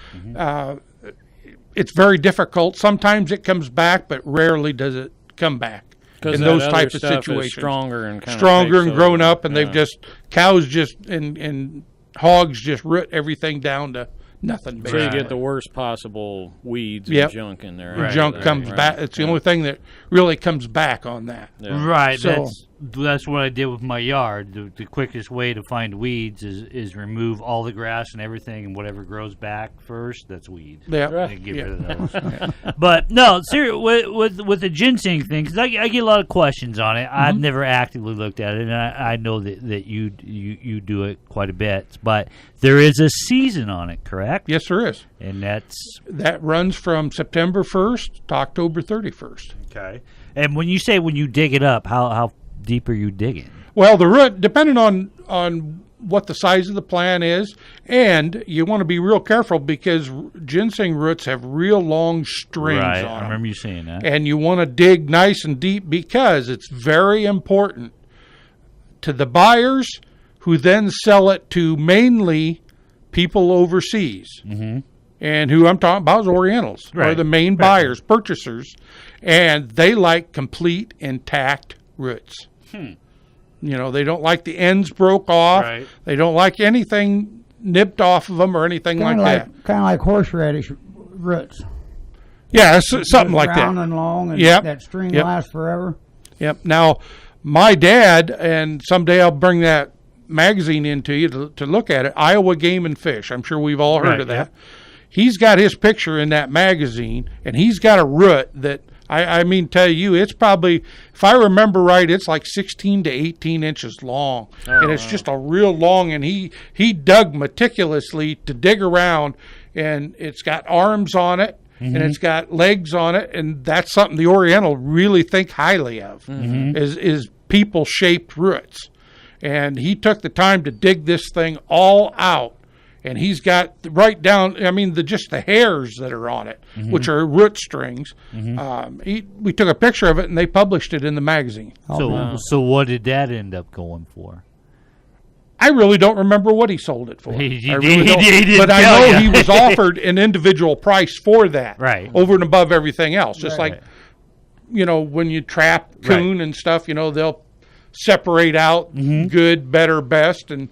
It's very difficult. Sometimes it comes back, but rarely does it come back. In those types of situations, stronger and grown up, and they've cows and hogs just root everything down to nothing. So you get the worst possible weeds and junk in there. The junk comes back. It's the only thing that really comes back on that. Right. So, that's what I did with my yard. The quickest way to find weeds is remove all the grass and everything, and whatever grows back first, that's weed. Yeah. And get rid of those. But no, seriously, with the ginseng thing, because I get a lot of questions on it. I've never actively looked at it, and I know that you do it quite a bit. But there is a season on it, correct? Yes, there is. And that runs from September 1st to October 31st. Okay. And when you dig it up, how deep are you digging? Well, the root, depending on what the size of the plant is, and you want to be real careful because ginseng roots have real long strings on them. I remember you saying that. And you want to dig nice and deep because it's very important to the buyers who then sell it to mainly people overseas. And who I'm talking about is Orientals, are the main buyers, purchasers, and they like complete intact roots. They don't like the ends broke off. Right. They don't like anything nipped off of them or anything like that. Kind of like horseradish roots. Yeah, something like that. Round and long, and that string lasts forever. Yep. Now, my dad, and someday I'll bring that magazine into you to look at it, Iowa Game and Fish. I'm sure we've all heard of that. Yeah. He's got his picture in that magazine, and he's got a root that, I mean, tell you, it's probably, if I remember right, it's like 16 to 18 inches long. And it's just a real long, and he dug meticulously to dig around, and it's got arms on it, and it's got legs on it, and that's something the Oriental really think highly of, is people-shaped roots. And he took the time to dig this thing all out. And he's got right down, just the hairs that are on it, which are root strings. We took a picture of it, and they published it in the magazine. So what did that end up going for? I really don't remember what he sold it for. But I know he was offered an individual price for that, over and above everything else. Just like, when you trap coon and stuff, they'll separate out good, better, best, and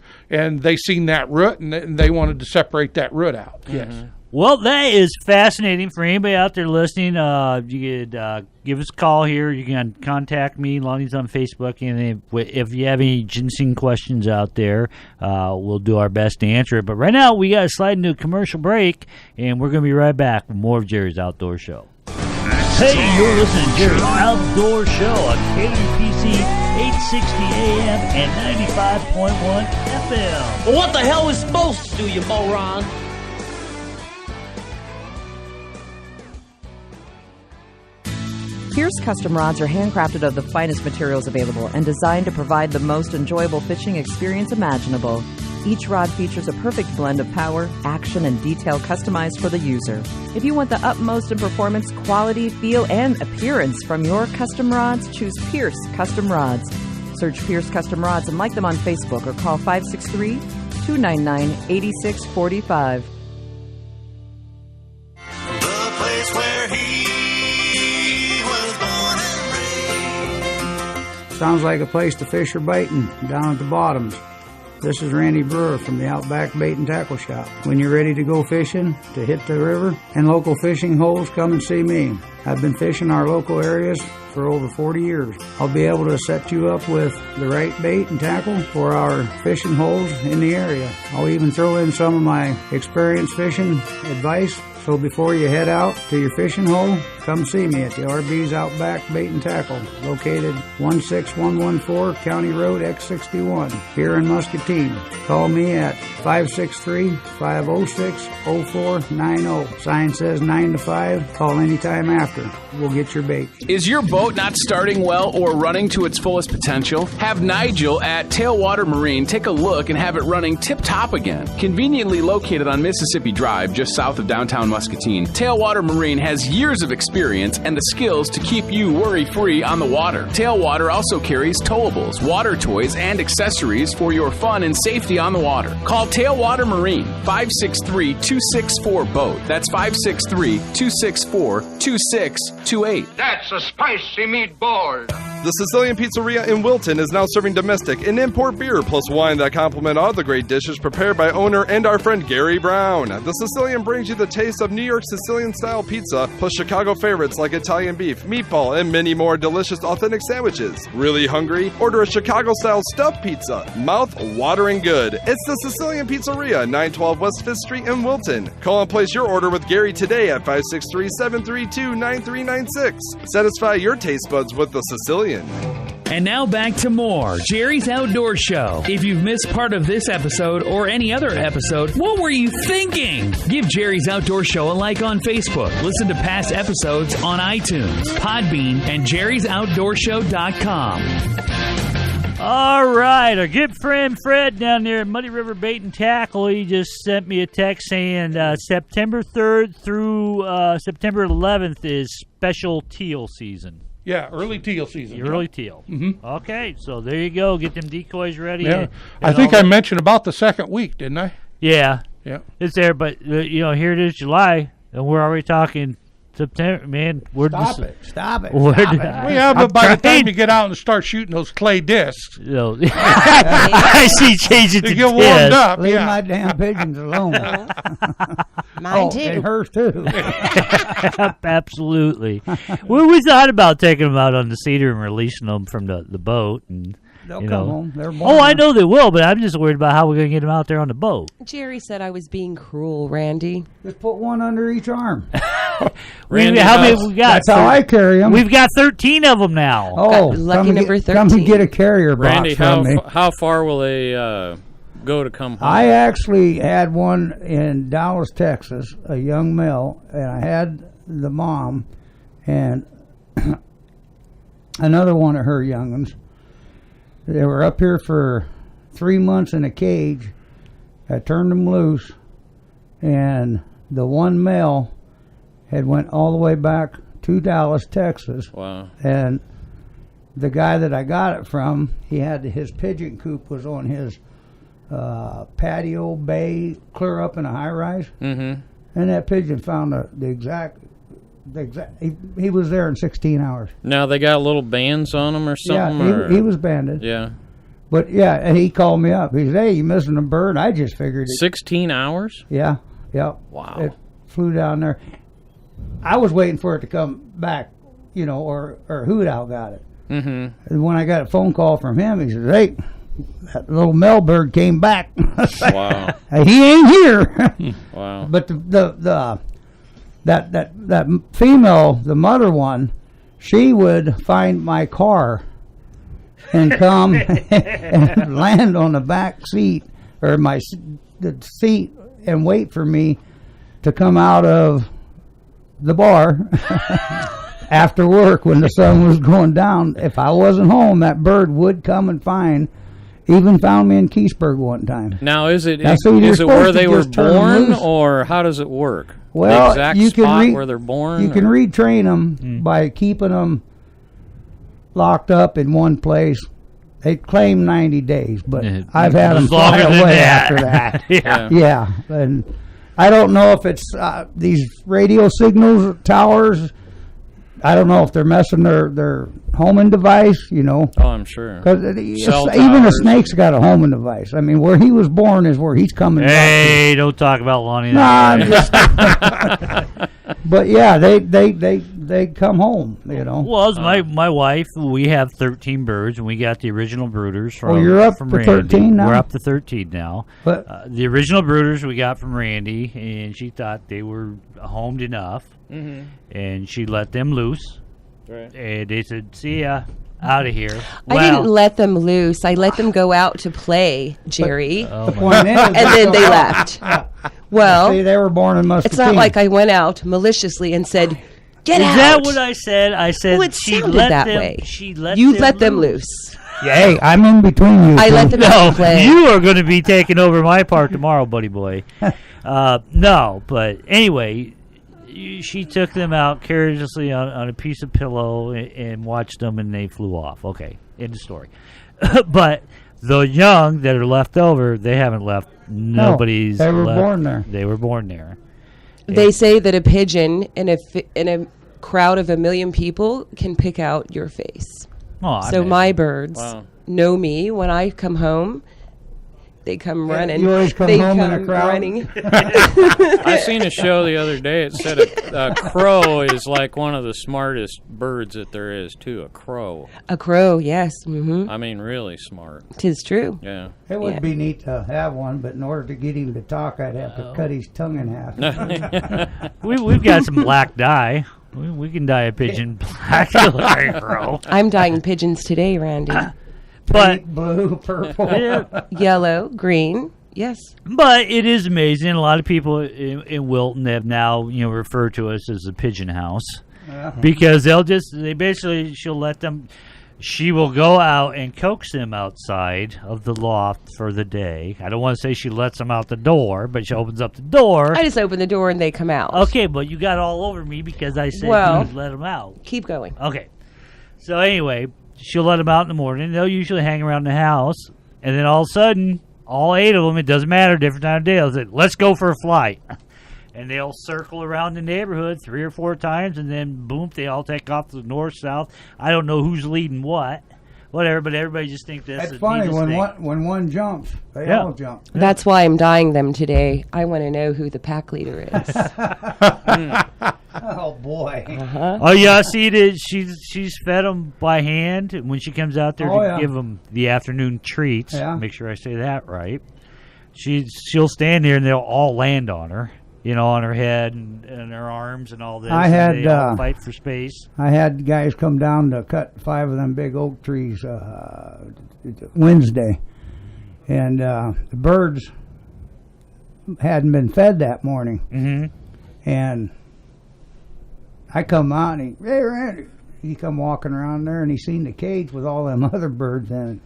they seen that root, and they wanted to separate that root out. Yes. Well, that is fascinating for anybody out there listening. You could give us a call here. You can contact me. Lonnie's on Facebook, and if you have any ginseng questions out there, we'll do our best to answer it. But right now, we got to slide into a commercial break, and we're going to be right back with more of Jerry's Outdoor Show. Hey, you're listening to Jerry's Outdoor Show on KWPC 860 AM and 95.1 FM. Well, what the hell is supposed to do, you moron? Pierce Custom Rods are handcrafted of the finest materials available and designed to provide the most enjoyable fishing experience imaginable. Each rod features a perfect blend of power, action, and detail customized for the user. If you want the utmost in performance, quality, feel, and appearance from your custom rods, choose Pierce Custom Rods. Search Pierce Custom Rods and like them on Facebook or call 563-299-8645. The place where he was born and sounds like a place to fish or biting down at the bottoms. This is Randy Brewer from the Outback Bait and Tackle Shop. When you're ready to go fishing, to hit the river and local fishing holes, come and see me. I've been fishing our local areas for over 40 years. I'll be able to set you up with the right bait and tackle for our fishing holes in the area. I'll even throw in some of my experience fishing advice. So before you head out to your fishing hole, come see me at the RB's Outback Bait and Tackle, located 16114 County Road X61 here in Muscatine. Call me at 563-506-0490. Sign says 9 to 5. Call anytime after. We'll get your bait. Is your boat not starting well or running to its fullest potential? Have Nigel at Tailwater Marine take a look and have it running tip-top again. Conveniently located on Mississippi Drive, just south of downtown Muscatine, Tailwater Marine has years of experience and the skills to keep you worry-free on the water. Tailwater also carries towables, water toys, and accessories for your fun and safety on the water. Call Tailwater Marine, 563-264-BOAT. That's 563-264-2628. That's a spicy meatball. The Sicilian Pizzeria in Wilton is now serving domestic and import beer plus wine that complement all the great dishes prepared by owner and our friend Gary Brown. The Sicilian brings you the taste of New York Sicilian-style pizza plus Chicago favorites like Italian beef, meatball, and many more delicious authentic sandwiches. Really hungry? Order a Chicago-style stuffed pizza. Mouth-watering good. It's the Sicilian Pizzeria, 912 West 5th Street in Wilton. Call and place your order with Gary today at 563-732-9396. Satisfy your taste buds with the Sicilian. And now back to more Jerry's Outdoor Show. If you've missed part of this episode or any other episode, what were you thinking? Give Jerry's Outdoor Show a like on Facebook. Listen to past episodes on iTunes, Podbean, and jerry'soutdoorshow.com. All right, our good friend Fred down there at Muddy River Bait and Tackle, he just sent me a text saying September 3rd through September 11th is special teal season. Yeah, early teal season. Early teal. Mm-hmm. Okay, so there you go. Get them decoys ready. Yeah. I think I mentioned about the second week, didn't I? Yeah. Yeah. It's there, but, here it is July, and we're already talking September. Man, Stop it. Stop it. Well, yeah, but by the time you get out and start shooting those clay discs. I see changing to you get warmed up. Leave my damn pigeons alone. Mine too. And hers too. Absolutely. We thought about taking them out on the cedar and releasing them from the boat. And they'll come home. They're born. I know they will, but I'm just worried about how we're going to get them out there on the boat. Jerry said I was being cruel, Randy. Just put one under each arm. Randy, how many we got? That's how I carry them. We've got 13 of them now. Oh, lucky number 13. Come and get a carrier box Randy, from me. how far will they go to come home? I actually had one in Dallas, Texas, a young male, and I had the mom and another one of her young'uns. They were up here for 3 months in a cage. I turned them loose, and the one male had went all the way back to Dallas, Texas. Wow. And the guy that I got it from, he had his pigeon coop was on his patio bay, clear up in a high-rise. Mm-hmm. And that pigeon found the exact he was there in 16 hours. Now they got little bands on them or something? Yeah, he was banded. Yeah. But, yeah, and he called me up. He said, hey, you missing a bird? I just figured it. 16 hours? Yeah. Wow. It flew down there. I was waiting for it to come back, or Hoot Owl got it. Mm-hmm. And when I got a phone call from him, he says, hey, that little male bird came back. Wow. He ain't here. Wow. But that female, the mother one, she would find my car and come and land on the back seat or the seat and wait for me to come out of the bar after work when the sun was going down. If I wasn't home, that bird would come and even found me in Keysburg one time. Now, is it now, where they were born, or how does it work? Well, the exact you spot can where they're born? You can retrain them by keeping them locked up in one place. They claim 90 days, but I've had them fly away after that. Yeah. And I don't know if it's these radio signals, towers. I don't know if they're messing their homing device, you know. Oh, I'm sure. Because even a snake's got a homing device. I mean, where he was born is where he's coming. Hey, don't talk about Lonnie. Nah, but yeah, they come home, you know. Well, as my wife, we have 13 birds, and we got the original brooders from. Oh, you're up from to Randy. 13 now. We're up to 13 now. But the original brooders we got from Randy, and she thought they were homed enough, and she let them loose. Right. And they said, "See ya, out of here." I didn't let them loose. I let them go out to play, Jerry. The point is, and then they left. Well, see, they were born in Muscatine. It's not like I went out maliciously and said, "Get out." Is that what I said? I said Well, it she sounded let that them. way. She let You them let them loose. Yeah, hey, I'm in between you. I let them play. You are going to be taking over my part tomorrow, buddy boy. No, but anyway, she took them out carelessly on a piece of pillow and watched them, and they flew off. Okay, end of story. But the young that are left over, they haven't left. Nobody's they were left. born there. They were born there. They say that a pigeon in a crowd of 1 million people can pick out your face. Oh, So my birds Wow. know me when I come home. They come running. You always come they home in come a crowd? running. I seen a show the other day. It said a crow is like one of the smartest birds that there is, too. A crow. A crow, yes. Mm-hmm. I mean, really smart. 'Tis true. Yeah. It would be neat to have one, but in order to get him to talk, I'd have to cut his tongue in half. We've got some black dye. We can dye a pigeon black like a crow. I'm dyeing pigeons today, Randy. But blue, purple, yellow, green. Yes. But it is amazing. A lot of people in Wilton have now, referred to us as the pigeon house because she'll let them. She will go out and coax them outside of the loft for the day. I don't want to say she lets them out the door, but she opens up the door. I just open the door and they come out. Okay, but you got all over me because I said you let them out. Keep going. Okay. So anyway, she'll let them out in the morning. They'll usually hang around the house, and then all of a sudden, all 8 of them, it doesn't matter, different time of day, they'll say, "Let's go for a flight." And they'll circle around the neighborhood 3 or 4 times, and then boom, they all take off to the north, south. I don't know who's leading whatever, but everybody just thinks that's It's funny when one jumps, they all jump. That's why I'm dyeing them today. I want to know who the pack leader is. Oh boy! Oh yeah, see that she's fed them by hand when she comes out there to give them the afternoon treats. Yeah. Make sure I say that right. She'll stand there and they'll all land on her. On her head and her arms and all this. They all fight for space. I had guys come down to cut 5 of them big oak trees Wednesday, and the birds hadn't been fed that morning. Mm-hmm. And I come out and hey Randy, he come walking around there and he seen the cage with all them other birds in it.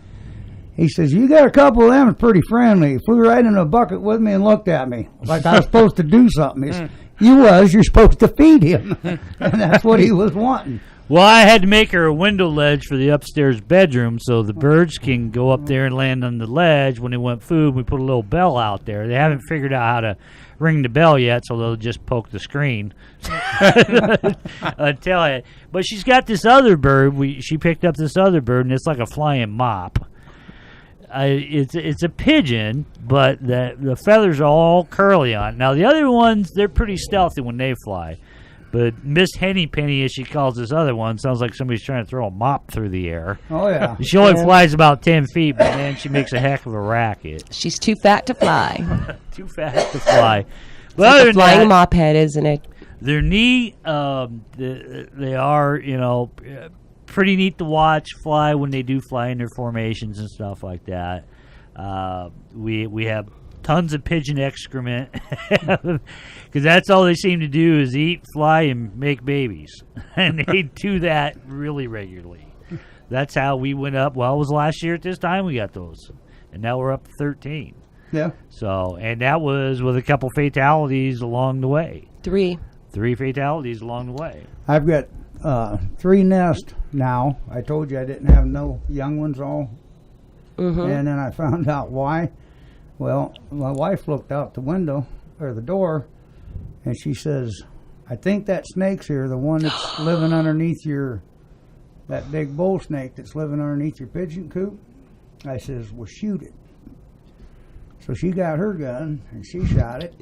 He says, "You got a couple of them that's pretty friendly." He flew right in a bucket with me and looked at me like I was supposed to do something. He said, you're supposed to feed him. And that's what he was wanting. Well, I had to make her a window ledge for the upstairs bedroom so the birds can go up there and land on the ledge. When they want food, we put a little bell out there. They haven't figured out how to ring the bell yet, so they'll just poke the screen. Tell it. But she's got this other bird. She picked up this other bird, and it's like a flying mop. It's a pigeon, but the feathers are all curly on. Now the other ones, they're pretty stealthy when they fly, but Miss Henny Penny, as she calls this other one, sounds like somebody's trying to throw a mop through the air. Oh yeah. She only flies about 10 feet, but man, she makes a heck of a racket. She's too fat to fly. Too fat to fly. But It's like a flying mop head, isn't it? They're neat. They are, pretty neat to watch fly when they do fly in their formations and stuff like that. We have tons of pigeon excrement because that's all they seem to do is eat, fly, and make babies, and they do that really regularly. That's how we went up. Well, it was last year at this time we got those, and now we're up to 13. Yeah. So, and that was with a couple fatalities along the way. 3 fatalities along the way. I've got 3 nests now. I told you I didn't have no young ones all. Mm-hmm. And then I found out why. Well, my wife looked out the window or the door, and she says, I think that snake's here, the one that's living underneath that big bull snake that's living underneath your pigeon coop. I says, well, shoot it. So she got her gun, and she shot it.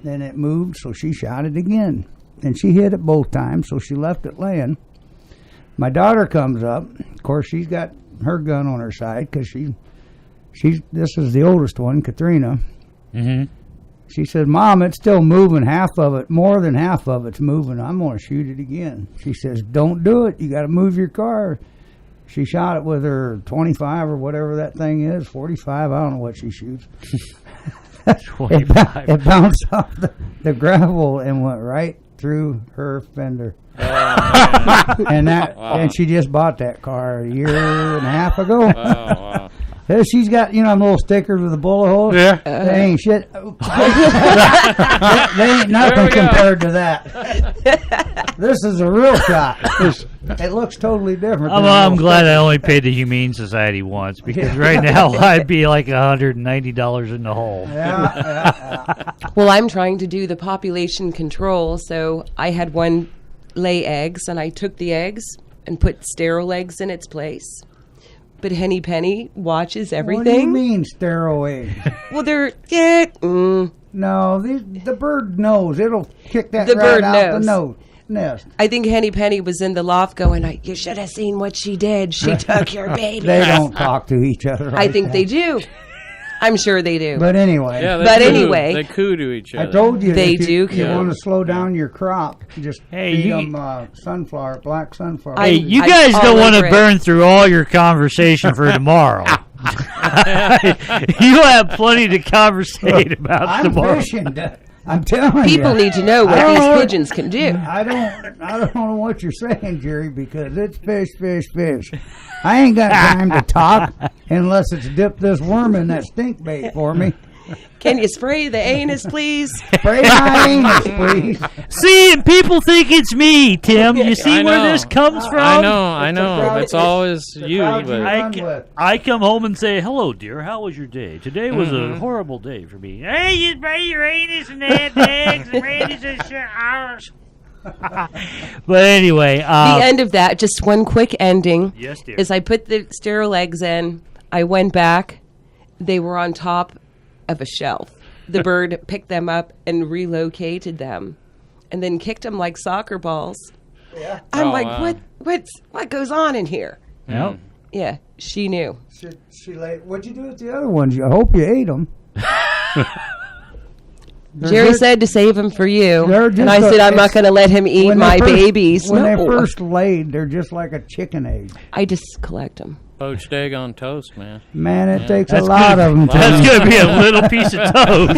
Then it moved, so she shot it again. And she hit it both times, so she left it laying. My daughter comes up. Of course, she's got her gun on her side, because this is the oldest one, Katrina. Mm-hmm. She said, Mom, it's still moving. Half of it, more than half of it's moving. I'm going to shoot it again. She says, don't do it. You got to move your car. She shot it with her 25 or whatever that thing is, 45. I don't know what she shoots. It bounced off the gravel and went right through her fender. Oh, And she just bought that car a year and a half ago. Oh, wow. She's got, them little stickers with the bullet holes. Yeah. They ain't shit. They ain't nothing compared to that. This is a real shot. It looks totally different. I'm glad I only paid the Humane Society once, because right now I'd be like $190 in the hole. Yeah. Well, I'm trying to do the population control, so I had one lay eggs, and I took the eggs and put sterile eggs in its place. But Henny Penny watches everything. What do you mean sterile eggs? Well, they're... No, the bird knows. It'll kick that The right bird out knows. the nest. I think Henny Penny was in the loft going, you should have seen what she did. She took your baby. They don't talk to each other. I think they do. I'm sure they do. But anyway. Yeah, they coo to each other. I told you. They if do. You want to slow down your crop, just feed them black sunflower. Hey, you guys don't want to burn through all your conversation for tomorrow. You have plenty to conversate about tomorrow. Fishing. I'm telling you. People need to know what these pigeons can do. I don't know what you're saying, Jerry, because it's fish, fish, fish. I ain't got time to talk unless it's dipped this worm in that stink bait for me. Can you spray the anus, please? Spray my anus, please. See, and people think it's me, Tim. You see where this comes from? I know. It's always you. But I come home and say, hello, dear. How was your day? Today was a horrible day for me. Hey, you spray your anus and that eggs and Randy's and shit. Ours. But anyway. The end of that, just one quick ending. Yes, dear. Is I put the sterile eggs in. I went back. They were on top of a shelf. The bird picked them up and relocated them, and then kicked them like soccer balls. Yeah. I'm what goes on in here? Yep. Yeah, she knew. What'd you do with the other ones? I hope you ate them. Jerry said to save them for you, and I said I'm not going to let him eat my babies. When they first laid, they're just like a chicken egg. I just collect them. Poached egg on toast, man. Man, it takes a lot of them. That's going to be a little piece of toast.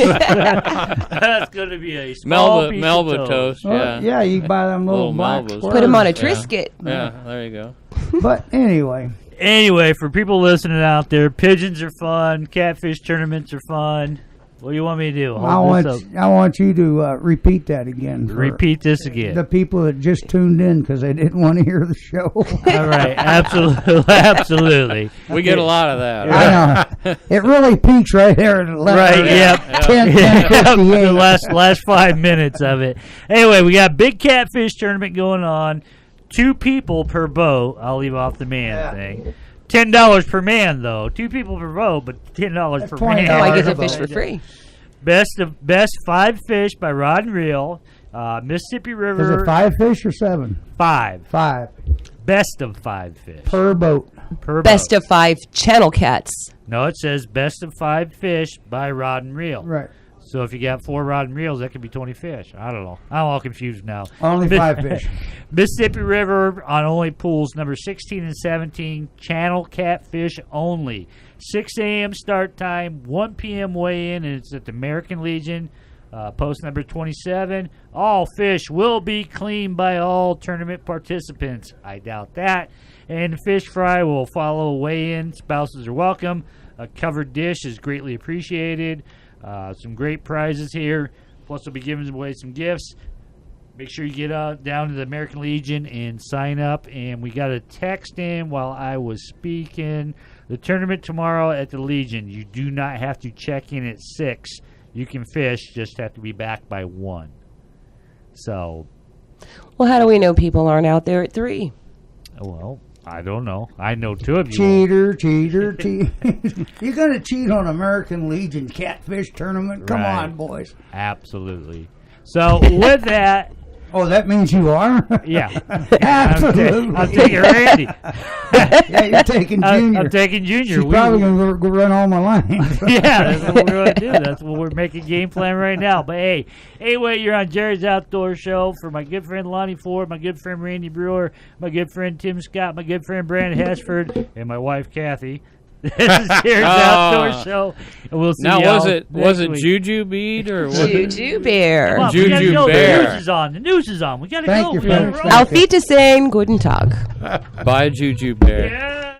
That's going to be a small piece Melba of toast. Well, yeah, you buy them little black Melbas. Put them on a Triscuit. Yeah, there you go. But anyway. Anyway, for people listening out there, pigeons are fun. Catfish tournaments are fun. What do you want me to do? I want you to repeat that again. Repeat this again. The people that just tuned in because they didn't want to hear the show. All right, absolutely. We get a lot of that. I know. It really peaks right there at 11. Right, yep. 10:58. The last 5 minutes of it. Anyway, we got big catfish tournament going on. 2 people per boat. I'll leave off the man thing. $10 per man, though. 2 people per boat, but $10 per man. Oh, I get the fish for free. Best 5 fish by Rod and Reel. Mississippi River. Is it 5 fish or 7? 5. 5. Best of 5 fish. Per boat. Best of 5 channel cats. No, it says best of 5 fish by Rod and Reel. Right. So if you got 4 rod and reels, that could be 20 fish. I don't know. I'm all confused now. Only 5 fish. Mississippi River on only pools number 16 and 17. Channel catfish only. 6 a.m. start time, 1 p.m. weigh-in, and it's at the American Legion. Post number 27. All fish will be cleaned by all tournament participants. I doubt that. And the fish fry will follow weigh-in. Spouses are welcome. A covered dish is greatly appreciated. Some great prizes here. Plus, we'll be giving away some gifts. Make sure you get down to the American Legion and sign up. And we got a text in while I was speaking. The tournament tomorrow at the Legion. You do not have to check in at 6. You can fish. Just have to be back by 1. So Well, how do we know people aren't out there at 3? Well, I don't know. I know 2 of you. Cheater. You're going to cheat on American Legion Catfish Tournament? Come Right. on, boys. Absolutely. So, with that... Oh, that means you are? Yeah. Absolutely. I'm taking Randy. Yeah, you're taking Junior. I'm taking Junior. She's probably going to go run all my lines. Yeah, that's what we're going to do. That's what we're making game plan right now. But hey, anyway, you're on Jerry's Outdoor Show for my good friend Lonnie Ford, my good friend Randy Brewer, my good friend Tim Scott, my good friend Brandon Hashford, and my wife Kathy. This is Jerry's Outdoor Show, and we'll see. Now, y'all was it week. Juju Bead or what? Juju Bear. Come on, we gotta go. The news is on. The news is on. We got to go. Thank you, folks. Auf Wiedersehen. Guten Tag. Bye, Juju Bear. Yeah.